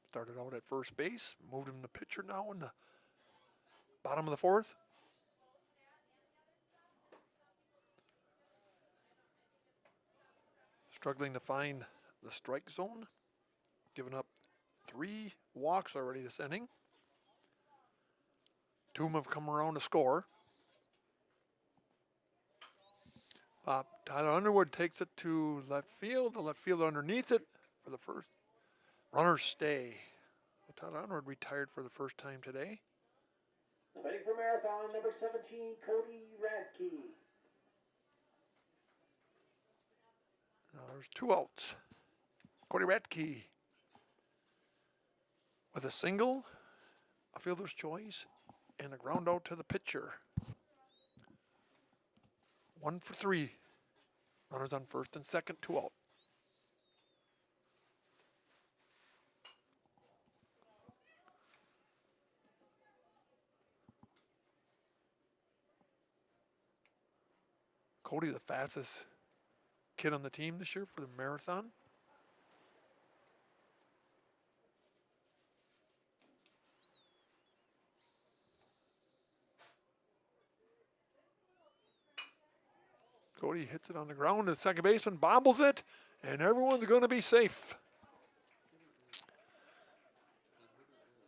Started out at first base, moved him to pitcher now in the bottom of the fourth. Struggling to find the strike zone. Giving up 3 walks already this inning. 2 of them have come around to score. Tyler Underwood takes it to left field. The left fielder underneath it for the first. Runners stay. Tyler Underwood retired for the first time today. Waiting for Marathon, number 17, Cody Radke. Now there's 2 outs. Cody Radke with a single, a fielder's choice, and a ground out to the pitcher. 1 for 3. Runners on first and second, 2 out. Cody, the fastest kid on the team this year for the Marathon. Cody hits it on the ground, the second baseman bobbles it, and everyone's going to be safe.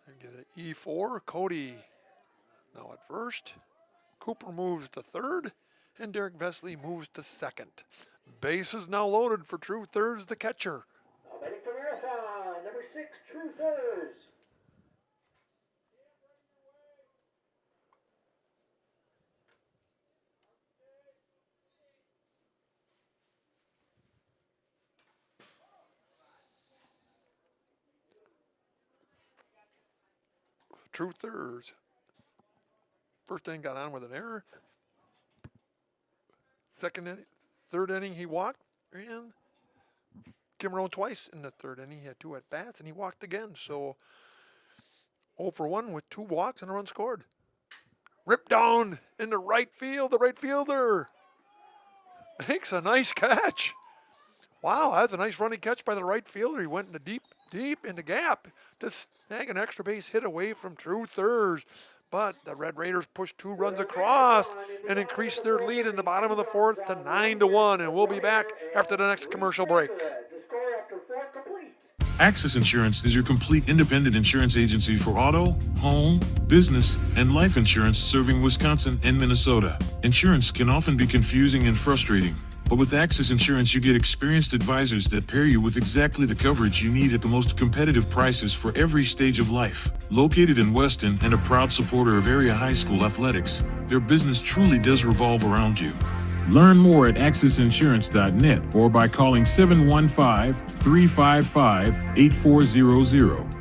And get an E4. Cody now at first. Cooper moves to third, and Derek Vesley moves to second. Bases now loaded for True Thurs, the catcher. Waiting for Marathon, number 6, True Thurs. True Thurs. First inning got on with an error. Third inning he walked and came around twice. In the third inning he had 2 at bats and he walked again. So 0 for 1 with 2 walks and a run scored. Ripped down into right field. The right fielder makes a nice catch. Wow, that's a nice running catch by the right fielder. He went into deep in the gap to snag an extra base hit away from True Thurs. But the Red Raiders pushed 2 runs across and increased their lead in the bottom of the fourth to 9-1. And we'll be back after the next commercial break. The score after 4 complete. Access Insurance is your complete independent insurance agency for auto, home, business, and life insurance serving Wisconsin and Minnesota. Insurance can often be confusing and frustrating. But with Access Insurance, you get experienced advisors that pair you with exactly the coverage you need at the most competitive prices for every stage of life. Located in Weston and a proud supporter of area high school athletics, their business truly does revolve around you. Learn more at accessinsurance.net or by calling 715-355-8400.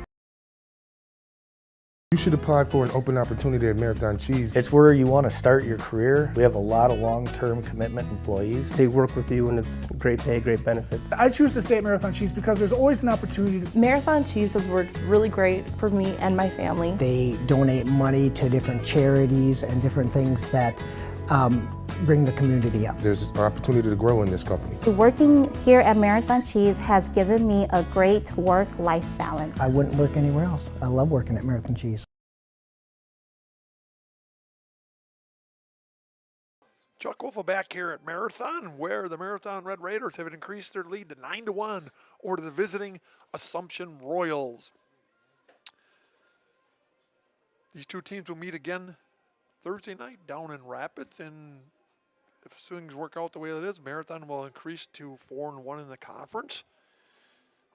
You should apply for an open opportunity at Marathon Cheese. It's where you want to start your career. We have a lot of long-term commitment employees. They work with you and it's great pay, great benefits. I choose to stay at Marathon Cheese because there's always an opportunity to. Marathon Cheese has worked really great for me and my family. They donate money to different charities and different things that bring the community up. There's an opportunity to grow in this company. Working here at Marathon Cheese has given me a great work-life balance. I wouldn't work anywhere else. I love working at Marathon Cheese. Chuck Wolf back here at Marathon, where the Marathon Red Raiders have increased their lead to 9-1 over the visiting Assumption Royals. These 2 teams will meet again Thursday night down in Rapids, and if things work out the way it is, Marathon will increase to 4-1 in the conference.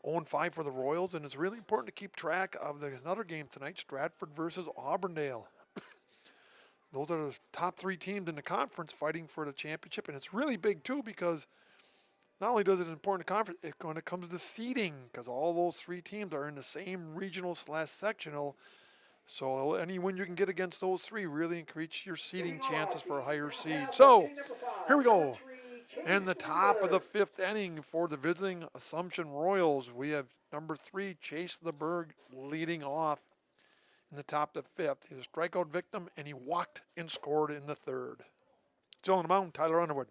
0-5 for the Royals, and it's really important to keep track of another game tonight, Stratford versus Auburndale. those are the top 3 teams in the conference fighting for the championship, and it's really big too because not only does it important to conference, when it comes to seeding, because all those 3 teams are in the same regional/sectional. So any win you can get against those 3 really increase your seeding chances for a higher seed. So here we go. In the top of the 5th inning for the visiting Assumption Royals, we have number 3, Chase LeBerg, leading off in the top of the 5th. He's a strikeout victim, and he walked and scored in the 3rd. Still on the mound, Tyler Underwood.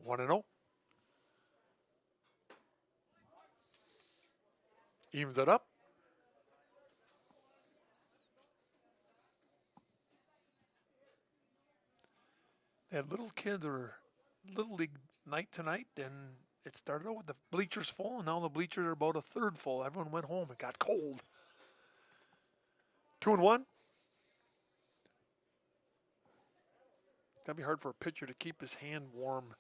One and 0. Evens it up. They had little kids or little league night tonight, and it started out with the bleachers full, and now the bleachers are about a third full. Everyone went home. It got cold. 2-1. It's gonna be hard for a pitcher to keep his hand warm,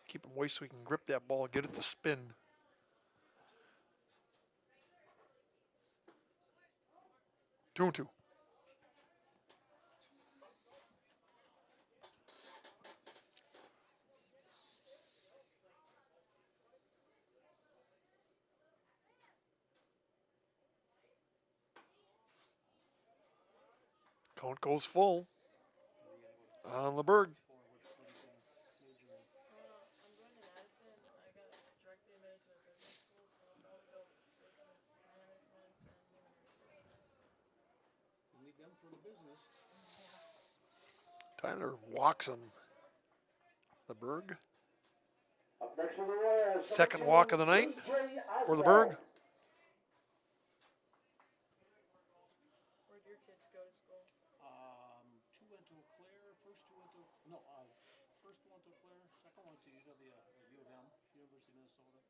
keep him moist so he can grip that ball, get it to spin. Two and two. Count goes full on LeBerg. Tyler walks him. LeBerg. Up next for the Royals. Second walk of the night for LeBerg. Where'd your kids go to school? Two went to Eau Claire. First went to Eau Claire. Second went to U of M, University of Minnesota.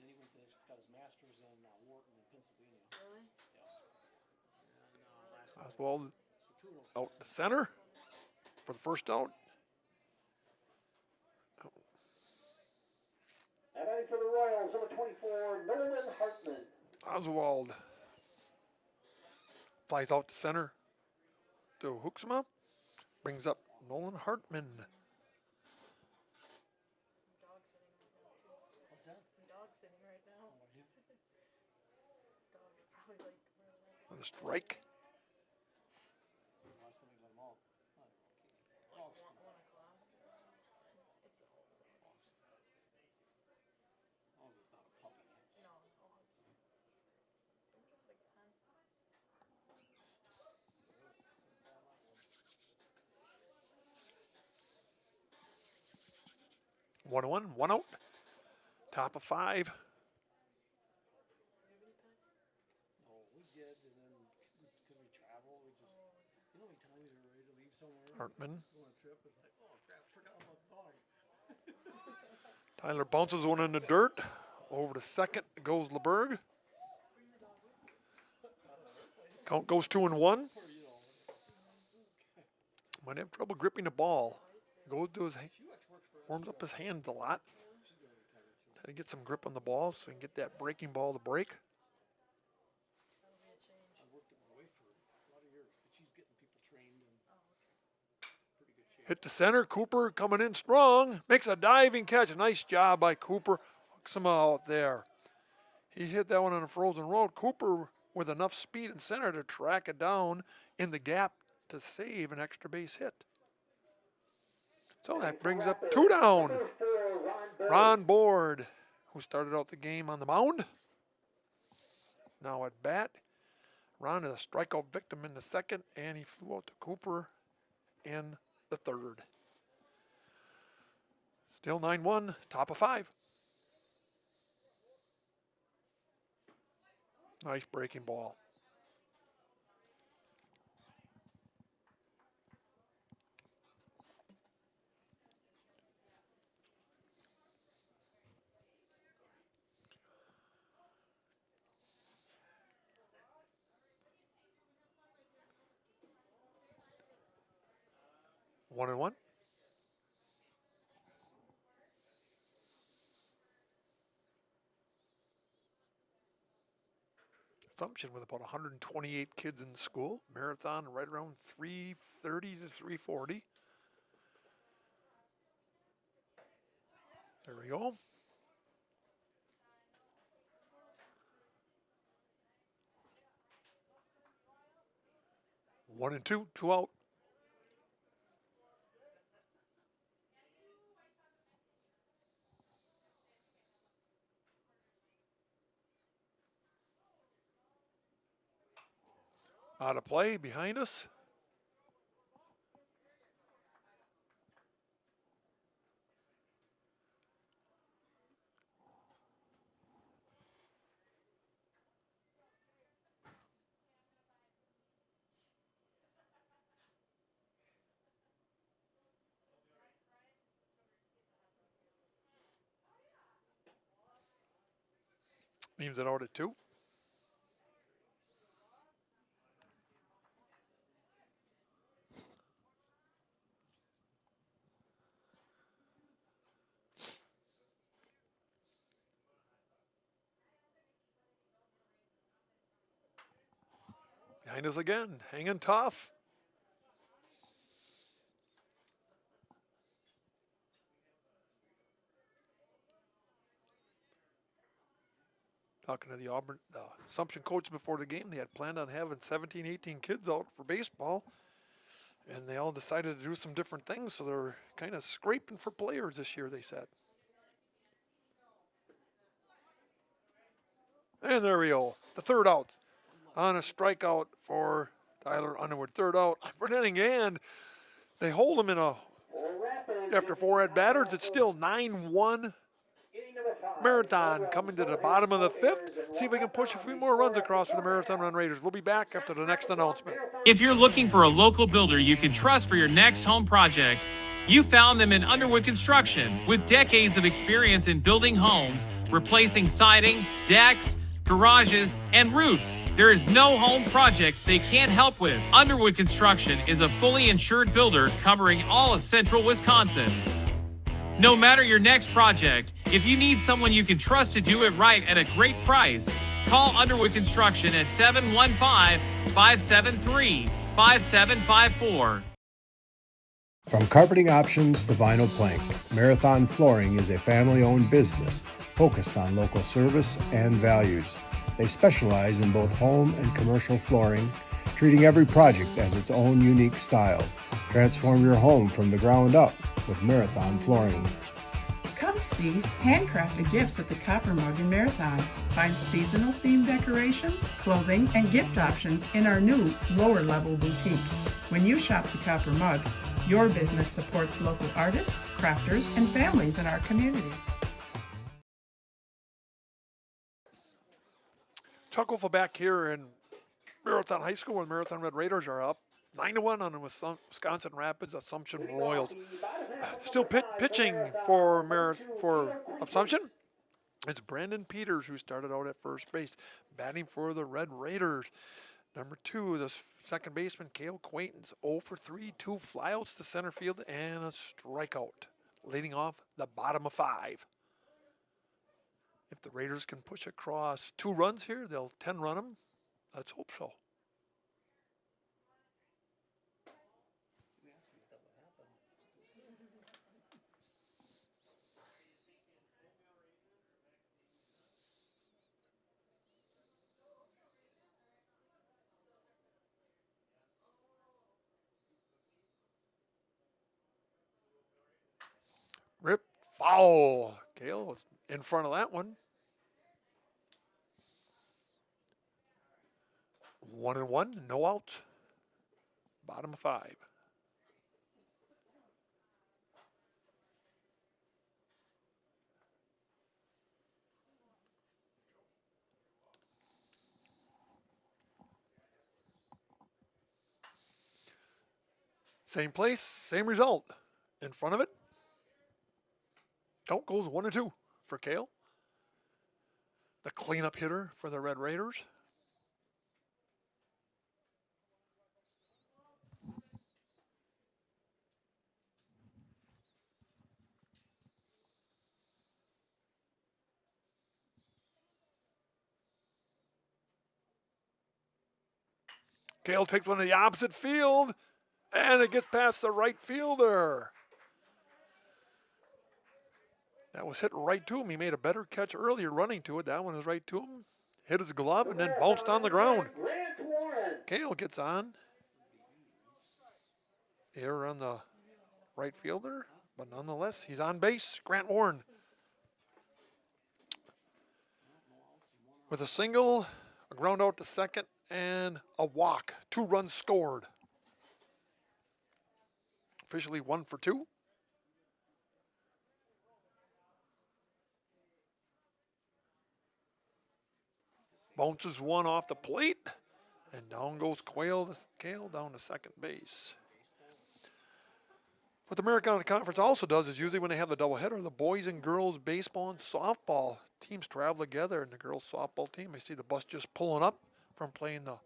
Then he got his master's in Wharton in Pennsylvania. Really? Yeah. And Oswald out the center for the first out. And ready for the Royals, number 24, Nolan Hartman. Oswald flies out to center to Hooksma. Brings up Nolan Hartman. what's that? I'm dog sitting right now. Dog's probably like. With a strike. Last time we let them all. Like 1 o'clock. It's As long as it's not a puppy. no, I think it's like 10. 1-1, 1 out. Top of 5. No, we did, and then because we travel, we just, you know, how many times we were ready to leave somewhere. Hartman. Go on a trip, it's like, oh crap, forgot about the dog. Tyler bounces one in the dirt. Over to second goes LeBerg. Count goes 2-1. Might have trouble gripping the ball. Goes to his, warms up his hands a lot. Try to get some grip on the ball so he can get that breaking ball to break. I worked at my wife for a lot of years, but she's getting people trained and pretty good shape. Hit the center. Cooper coming in strong. Makes a diving catch. A nice job by Cooper. Hooks him out there. He hit that one on a frozen road. Cooper with enough speed in center to track it down in the gap to save an extra base hit. So that brings up 2 down. Ron Board, who started out the game on the mound. Now at bat. Ron is a strikeout victim in the second, and he flew out to Cooper in the third. Still 9-1, top of 5. Nice breaking ball. 1-1. Assumption with about 128 kids in school. Marathon right around 330 to 340. There we go. One and two out. Out of play behind us. Leaves it out at 2. Behind us again, hanging tough. Talking to the Assumption coach before the game, they had planned on having 17, 18 kids out for baseball, and they all decided to do some different things, so they're kind of scraping for players this year, they said. And there we go, the third out. On a strikeout for Tyler Underwood. Third out for an inning, and they hold him in a, after 4 at-batters, it's still 9-1. Marathon coming to the bottom of the 5th. See if we can push a few more runs across for the Marathon Run Raiders. We'll be back after the next announcement. If you're looking for a local builder you can trust for your next home project, you found them in Underwood Construction. With decades of experience in building homes, replacing siding, decks, garages, and roofs, there is no home project they can't help with. Underwood Construction is a fully insured builder covering all of central Wisconsin. No matter your next project, if you need someone you can trust to do it right at a great price, call Underwood Construction at 715-573-5754. From carpeting options to vinyl plank, Marathon Flooring is a family-owned business focused on local service and values. They specialize in both home and commercial flooring, treating every project as its own unique style. Transform your home from the ground up with Marathon Flooring. Come see handcrafted gifts at the Copper Mug in Marathon. Find seasonal themed decorations, clothing, and gift options in our new lower level boutique. When you shop the Copper Mug, your business supports local artists, crafters, and families in our community. Chuckle back here in Marathon High School, and Marathon Red Raiders are up 9-1 on the Wisconsin Rapids Assumption Royals. Still pitching for Assumption. It's Brandon Peters, who started out at first base, batting for the Red Raiders. Number 2, the second baseman, Cale Quaintance, 0 for 3, 2 flyouts to center field, and a strikeout, leading off the bottom of 5. If the Raiders can push across 2 runs here, they'll 10-run them. Let's hope so. Rip foul. Cale was in front of that one. 1-1, no outs. Bottom of 5. Same place, same result. In front of it, count goes 1-2 for Cale, the cleanup hitter for the Red Raiders. Kale takes one to the opposite field, and it gets past the right fielder. That was hit right to him. He made a better catch earlier running to it. That one was right to him. Hit his glove and then bounced on the ground. Kale gets on. Error on the right fielder, but nonetheless, he's on base. Grant Warren with a single, a ground out to second, and a walk. 2 runs scored. Officially 1 for 2. Bounces one off the plate, and down goes Kale down to second base. What the Americana Conference also does is usually when they have the doubleheader, the boys and girls baseball and softball teams travel together, and the girls softball team, I see the bus just pulling up from playing the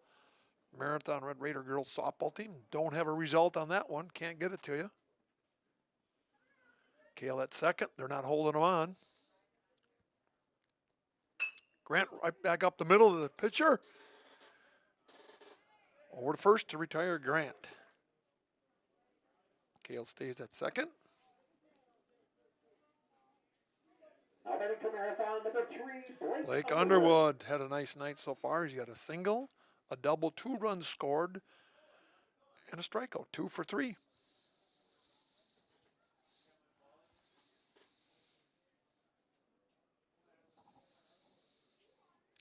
Marathon Red Raider girls softball team. Don't have a result on that one. Can't get it to you. Kale at second. They're not holding him on. Grant right back up the middle of the pitcher. Over to first to retire Grant. Kale stays at second. Blake Underwood had a nice night so far. He's got a single, a double, 2 runs scored, and a strikeout. 2 for 3.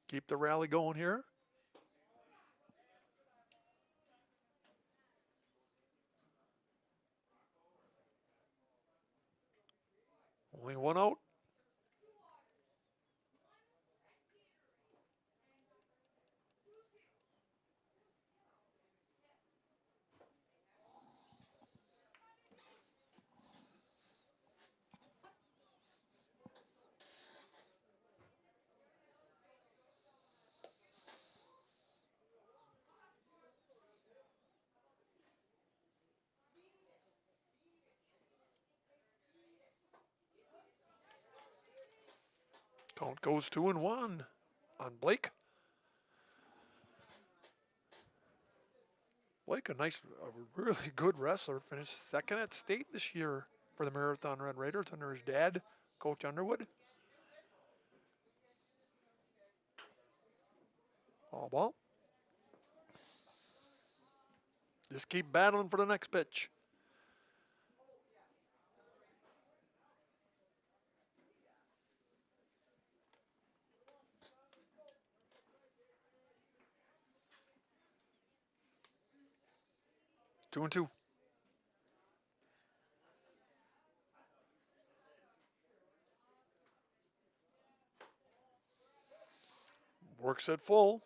Keep the rally going here. Only 1 out. Count goes 2-1 on Blake. Blake, a really good wrestler, finished second at state this year for the Marathon Red Raiders under his dad, Coach Underwood. All ball. Just keep battling for the next pitch. Two and two. Works at full.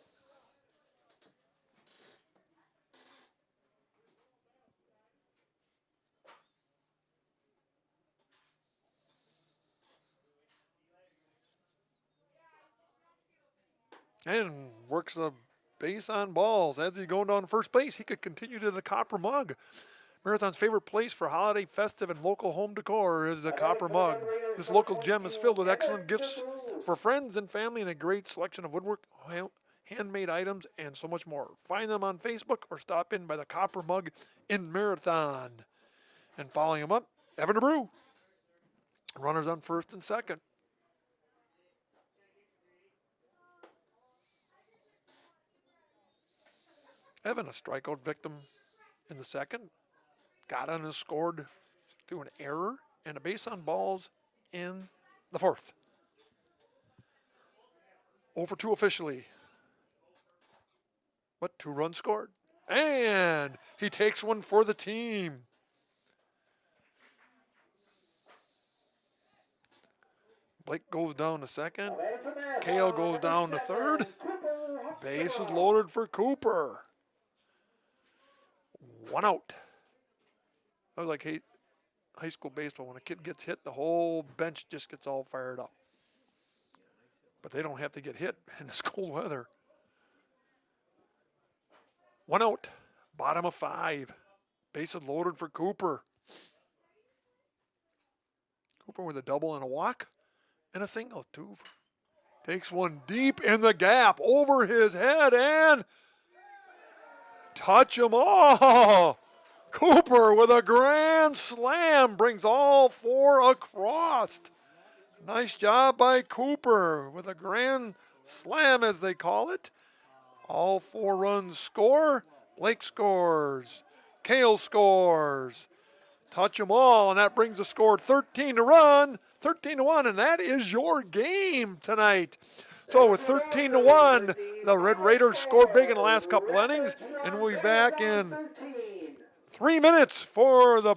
And works the base on balls. As he's going down to first base, he could continue to the Copper Mug. Marathon's favorite place for holiday, festive, and local home decor is the Copper Mug. This local gem is filled with excellent gifts for friends and family and a great selection of woodwork, handmade items, and so much more. Find them on Facebook or stop in by the Copper Mug in Marathon. And following him up, Evan DeBrew. Runners on first and second. Evan, a strikeout victim in the second. Got on and scored through an error and a base on balls in the fourth. 0 for 2 officially. But 2 runs scored. And he takes one for the team. Blake goes down to second. Kale goes down to third. Base is loaded for Cooper. 1 out. That was like high school baseball. When a kid gets hit, the whole bench just gets all fired up. But they don't have to get hit in this cold weather. 1 out. Bottom of 5. Bases loaded for Cooper. Cooper with a double and a walk and a single. 2. Takes one deep in the gap over his head and touch 'em all. Cooper with a grand slam brings all four across. Nice job by Cooper with a grand slam, as they call it. All 4 runs score. Blake scores. Kale scores. Touch 'em all, and that brings the score 13 to 1, and that is your game tonight. So with 13 to 1, the Red Raiders scored big in the last couple innings, and we'll be back in 3 minutes for the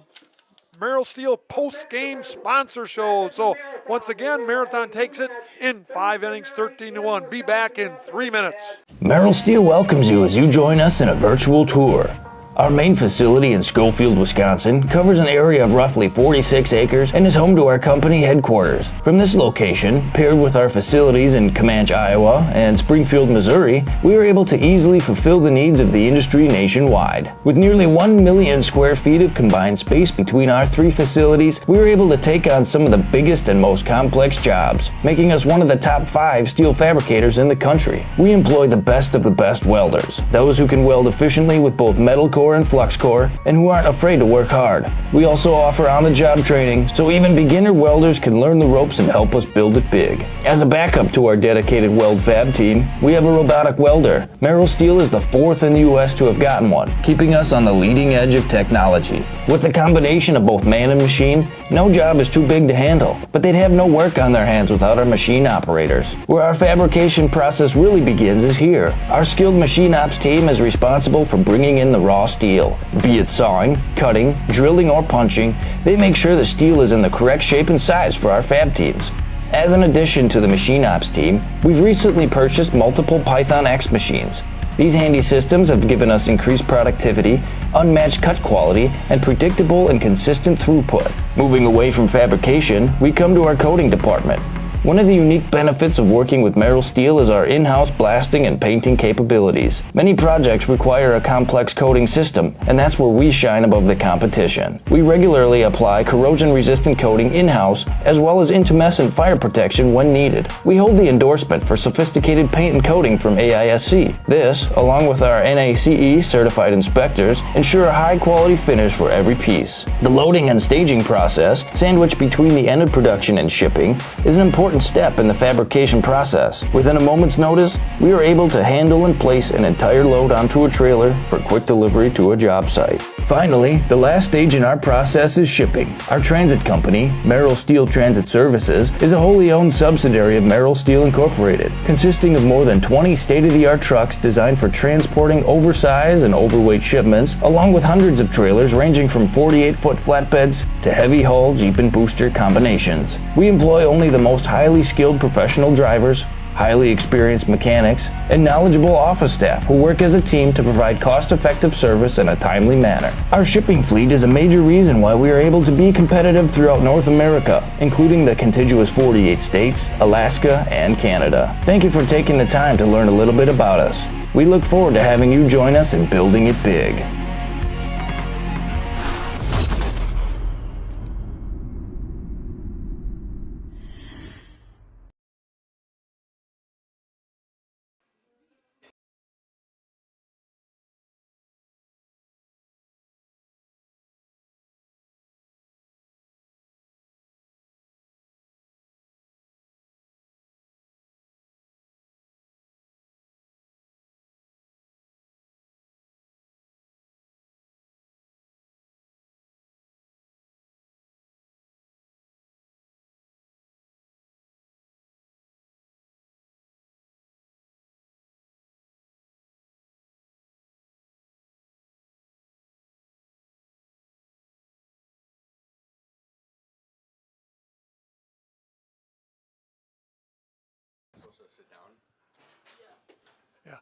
Merrill Steel post-game sponsor show. So once again, Marathon takes it in 5 innings, 13 to 1. Be back in 3 minutes. Merrill Steel welcomes you as you join us in a virtual tour. Our main facility in Schofield, Wisconsin covers an area of roughly 46 acres and is home to our company headquarters. From this location, paired with our facilities in Comanche, Iowa and Springfield, Missouri, we are able to easily fulfill the needs of the industry nationwide. With nearly 1 million square feet of combined space between our 3 facilities, we are able to take on some of the biggest and most complex jobs, making us one of the top 5 steel fabricators in the country. We employ the best of the best welders, those who can weld efficiently with both metal core and flux core, and who aren't afraid to work hard. We also offer on-the-job training, so even beginner welders can learn the ropes and help us build it big. As a backup to our dedicated weld fab team, we have a robotic welder. Merrill Steel is the 4th in the U.S. to have gotten one, keeping us on the leading edge of technology. With the combination of both man and machine, no job is too big to handle, but they'd have no work on their hands without our machine operators. Where our fabrication process really begins is here. Our skilled machine ops team is responsible for bringing in the raw steel. Be it sawing, cutting, drilling, or punching, they make sure the steel is in the correct shape and size for our fab teams. As an addition to the machine ops team, we've recently purchased multiple Python X machines. These handy systems have given us increased productivity, unmatched cut quality, and predictable and consistent throughput. Moving away from fabrication, we come to our coating department. One of the unique benefits of working with Merrill Steel is our in-house blasting and painting capabilities. Many projects require a complex coating system, and that's where we shine above the competition. We regularly apply corrosion-resistant coating in-house, as well as intumescent fire protection when needed. We hold the endorsement for sophisticated paint and coating from AISC. This, along with our NACE certified inspectors, ensure a high-quality finish for every piece. The loading and staging process, sandwiched between the end of production and shipping, is an important step in the fabrication process. Within a moment's notice, we are able to handle and place an entire load onto a trailer for quick delivery to a job site. Finally, the last stage in our process is shipping. Our transit company, Merrill Steel Transit Services, is a wholly owned subsidiary of Merrill Steel Incorporated, consisting of more than 20 state-of-the-art trucks designed for transporting oversized and overweight shipments, along with hundreds of trailers ranging from 48-foot flatbeds to heavy-haul Jeep and booster combinations. We employ only the most highly skilled professional drivers, highly experienced mechanics, and knowledgeable office staff who work as a team to provide cost-effective service in a timely manner. Our shipping fleet is a major reason why we are able to be competitive throughout North America, including the contiguous 48 states, Alaska, and Canada. Thank you for taking the time to learn a little bit about us. We look forward to having you join us in building it big. Yeah.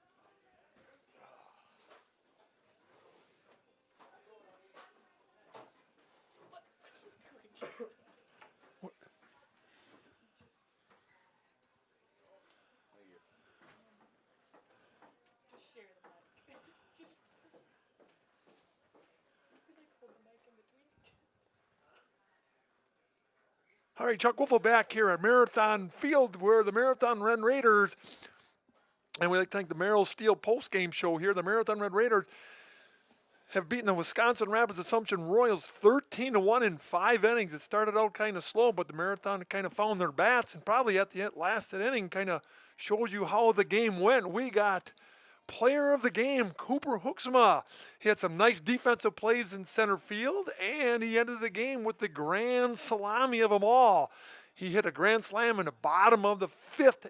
All right, Chuck Wiffle back here at Marathon Field, where the Marathon Red Raiders, and we'd like to thank the Merrill Steel post-game show here, the Marathon Red Raiders have beaten the Wisconsin Rapids Assumption Royals 13-1 in 5 innings. It started out kind of slow, but the Marathon kind of found their bats, and probably at the last inning kind of shows you how the game went. We got player of the game, Cooper Hooksma. He had some nice defensive plays in center field, and he ended the game with the grand salami of them all. He hit a grand slam in the bottom of the fifth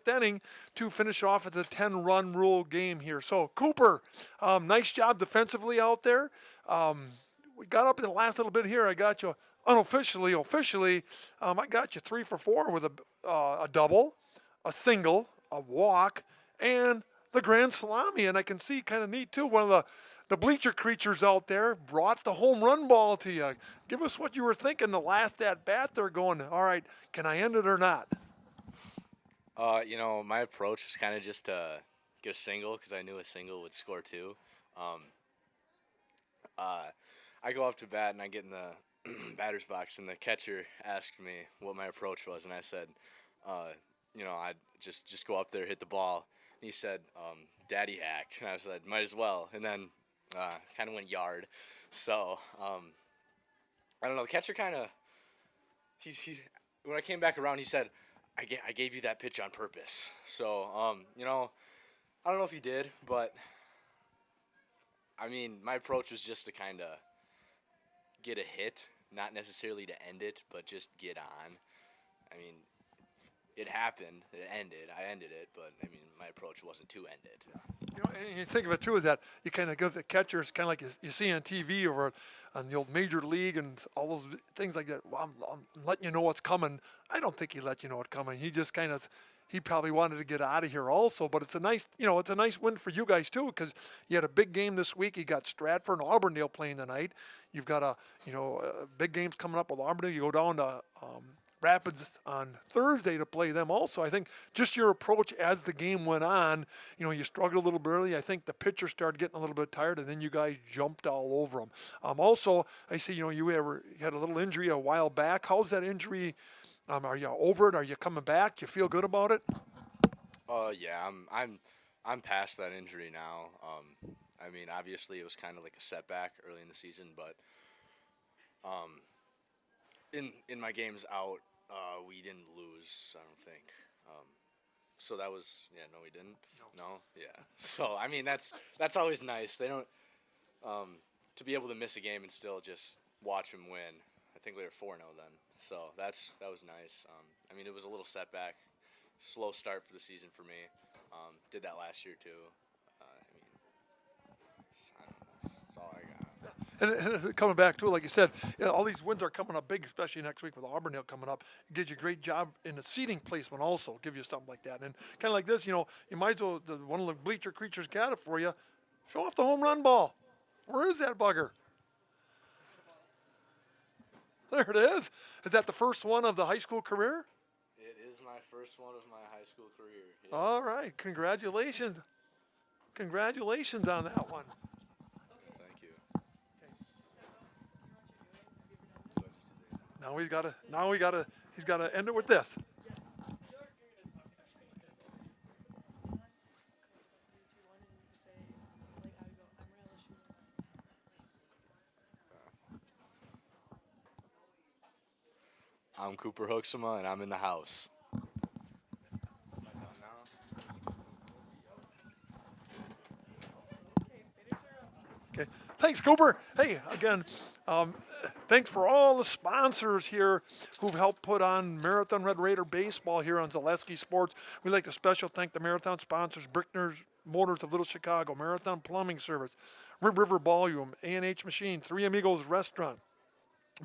inning to finish off at the 10-run rule game here. So Cooper, nice job defensively out there. We got up in the last little bit here. I got you officially, I got you 3 for 4 with a double, a single, a walk, and the grand salami. And I can see kind of neat too, one of the bleacher creatures out there brought the home run ball to you. Give us what you were thinking the last at bat there, going, all right, can I end it or not? My approach was kind of just to get a single because I knew a single would score 2. I go up to bat and I get in the batter's box, and the catcher asked me what my approach was, and I said, I'd just go up there, hit the ball. And he said, daddy hack. And I said, might as well. And then kind of went yard. So, I don't know. The catcher kind of, he when I came back around, he said, I gave you that pitch on purpose. So, I don't know if he did, but, I mean, my approach was just to kind of get a hit, not necessarily to end it, but just get on. I mean, it happened. It ended. I ended it, but I mean, my approach wasn't to end it. And you think of it too, is that you kind of go to the catchers, kind of like you see on TV or on the old major league and all those things like that. Well, I'm letting you know what's coming. I don't think he let you know what's coming. He just kind of, he probably wanted to get out of here also. But it's a nice, it's a nice win for you guys too, because you had a big game this week. You got Stratford and Auburndale playing tonight. You've got big games coming up with Auburndale. You go down to Rapids on Thursday to play them also. I think just your approach as the game went on, you struggled a little bit early. I think the pitcher started getting a little bit tired, and then you guys jumped all over them. Also, I see, you had a little injury a while back. How's that injury? Are you over it? Are you coming back? Do you feel good about it? Yeah, I'm past that injury now. I mean, obviously it was kind of like a setback early in the season, but in my games out, we didn't lose, I don't think. So that was, no, we didn't. No, yeah. So I mean, that's always nice. They don't to be able to miss a game and still just watch them win. I think we were 4-0 then. So that was nice. I mean, it was a little setback, slow start for the season for me. Did that last year too. That's all I got. And coming back to it, like you said, all these wins are coming up big, especially next week with Auburndale coming up. It gives you a great job in the seating placement also, give you something like that. And kind of like this, you might as well, one of the bleacher creatures got it for you. Show off the home run ball. Where is that bugger? There it is. Is that the first one of the high school career? It is my first one of my high school career. Yeah. All right. Congratulations. Congratulations on that one. Thank you. Now he's got to end it with this. I'm Cooper Hooksma, and I'm in the house. Okay. Thanks, Cooper. Hey, again, thanks for all the sponsors here who've helped put on Marathon Red Raider baseball here on Zaleski Sports. We'd like to special thank the Marathon sponsors, Brickner's Motors of Little Chicago, Marathon Plumbing Service, Rib River Volume, A&H Machine, Three Amigos Restaurant,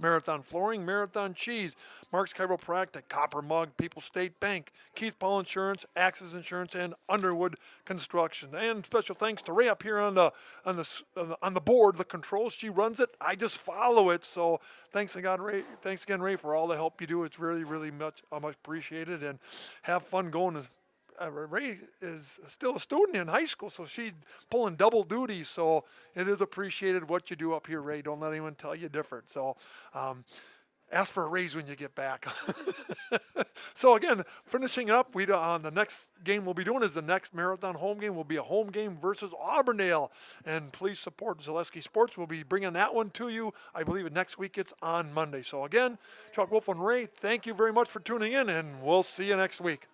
Marathon Flooring, Marathon Cheese, Mark's Chiropractic, Copper Mug, People's State Bank, Keith Paul Insurance, Axis Insurance, and Underwood Construction. And special thanks to Ray up here on the board, the controls. She runs it. I just follow it. So thanks again, Ray. Thanks again, Ray, for all the help you do. It's really, really much appreciated. And have fun going. Ray is still a student in high school, so she's pulling double duty. So it is appreciated what you do up here, Ray. Don't let anyone tell you different. So, ask for a raise when you get back. So again, finishing up, we on the next game we'll be doing is the next marathon home game will be a home game versus Auburndale, and please support Zaleski Sports. We'll be bringing that one to you. I believe next week it's on Monday. So again, Chuck Wolf and Ray, thank you very much for tuning in, and we'll see you next week.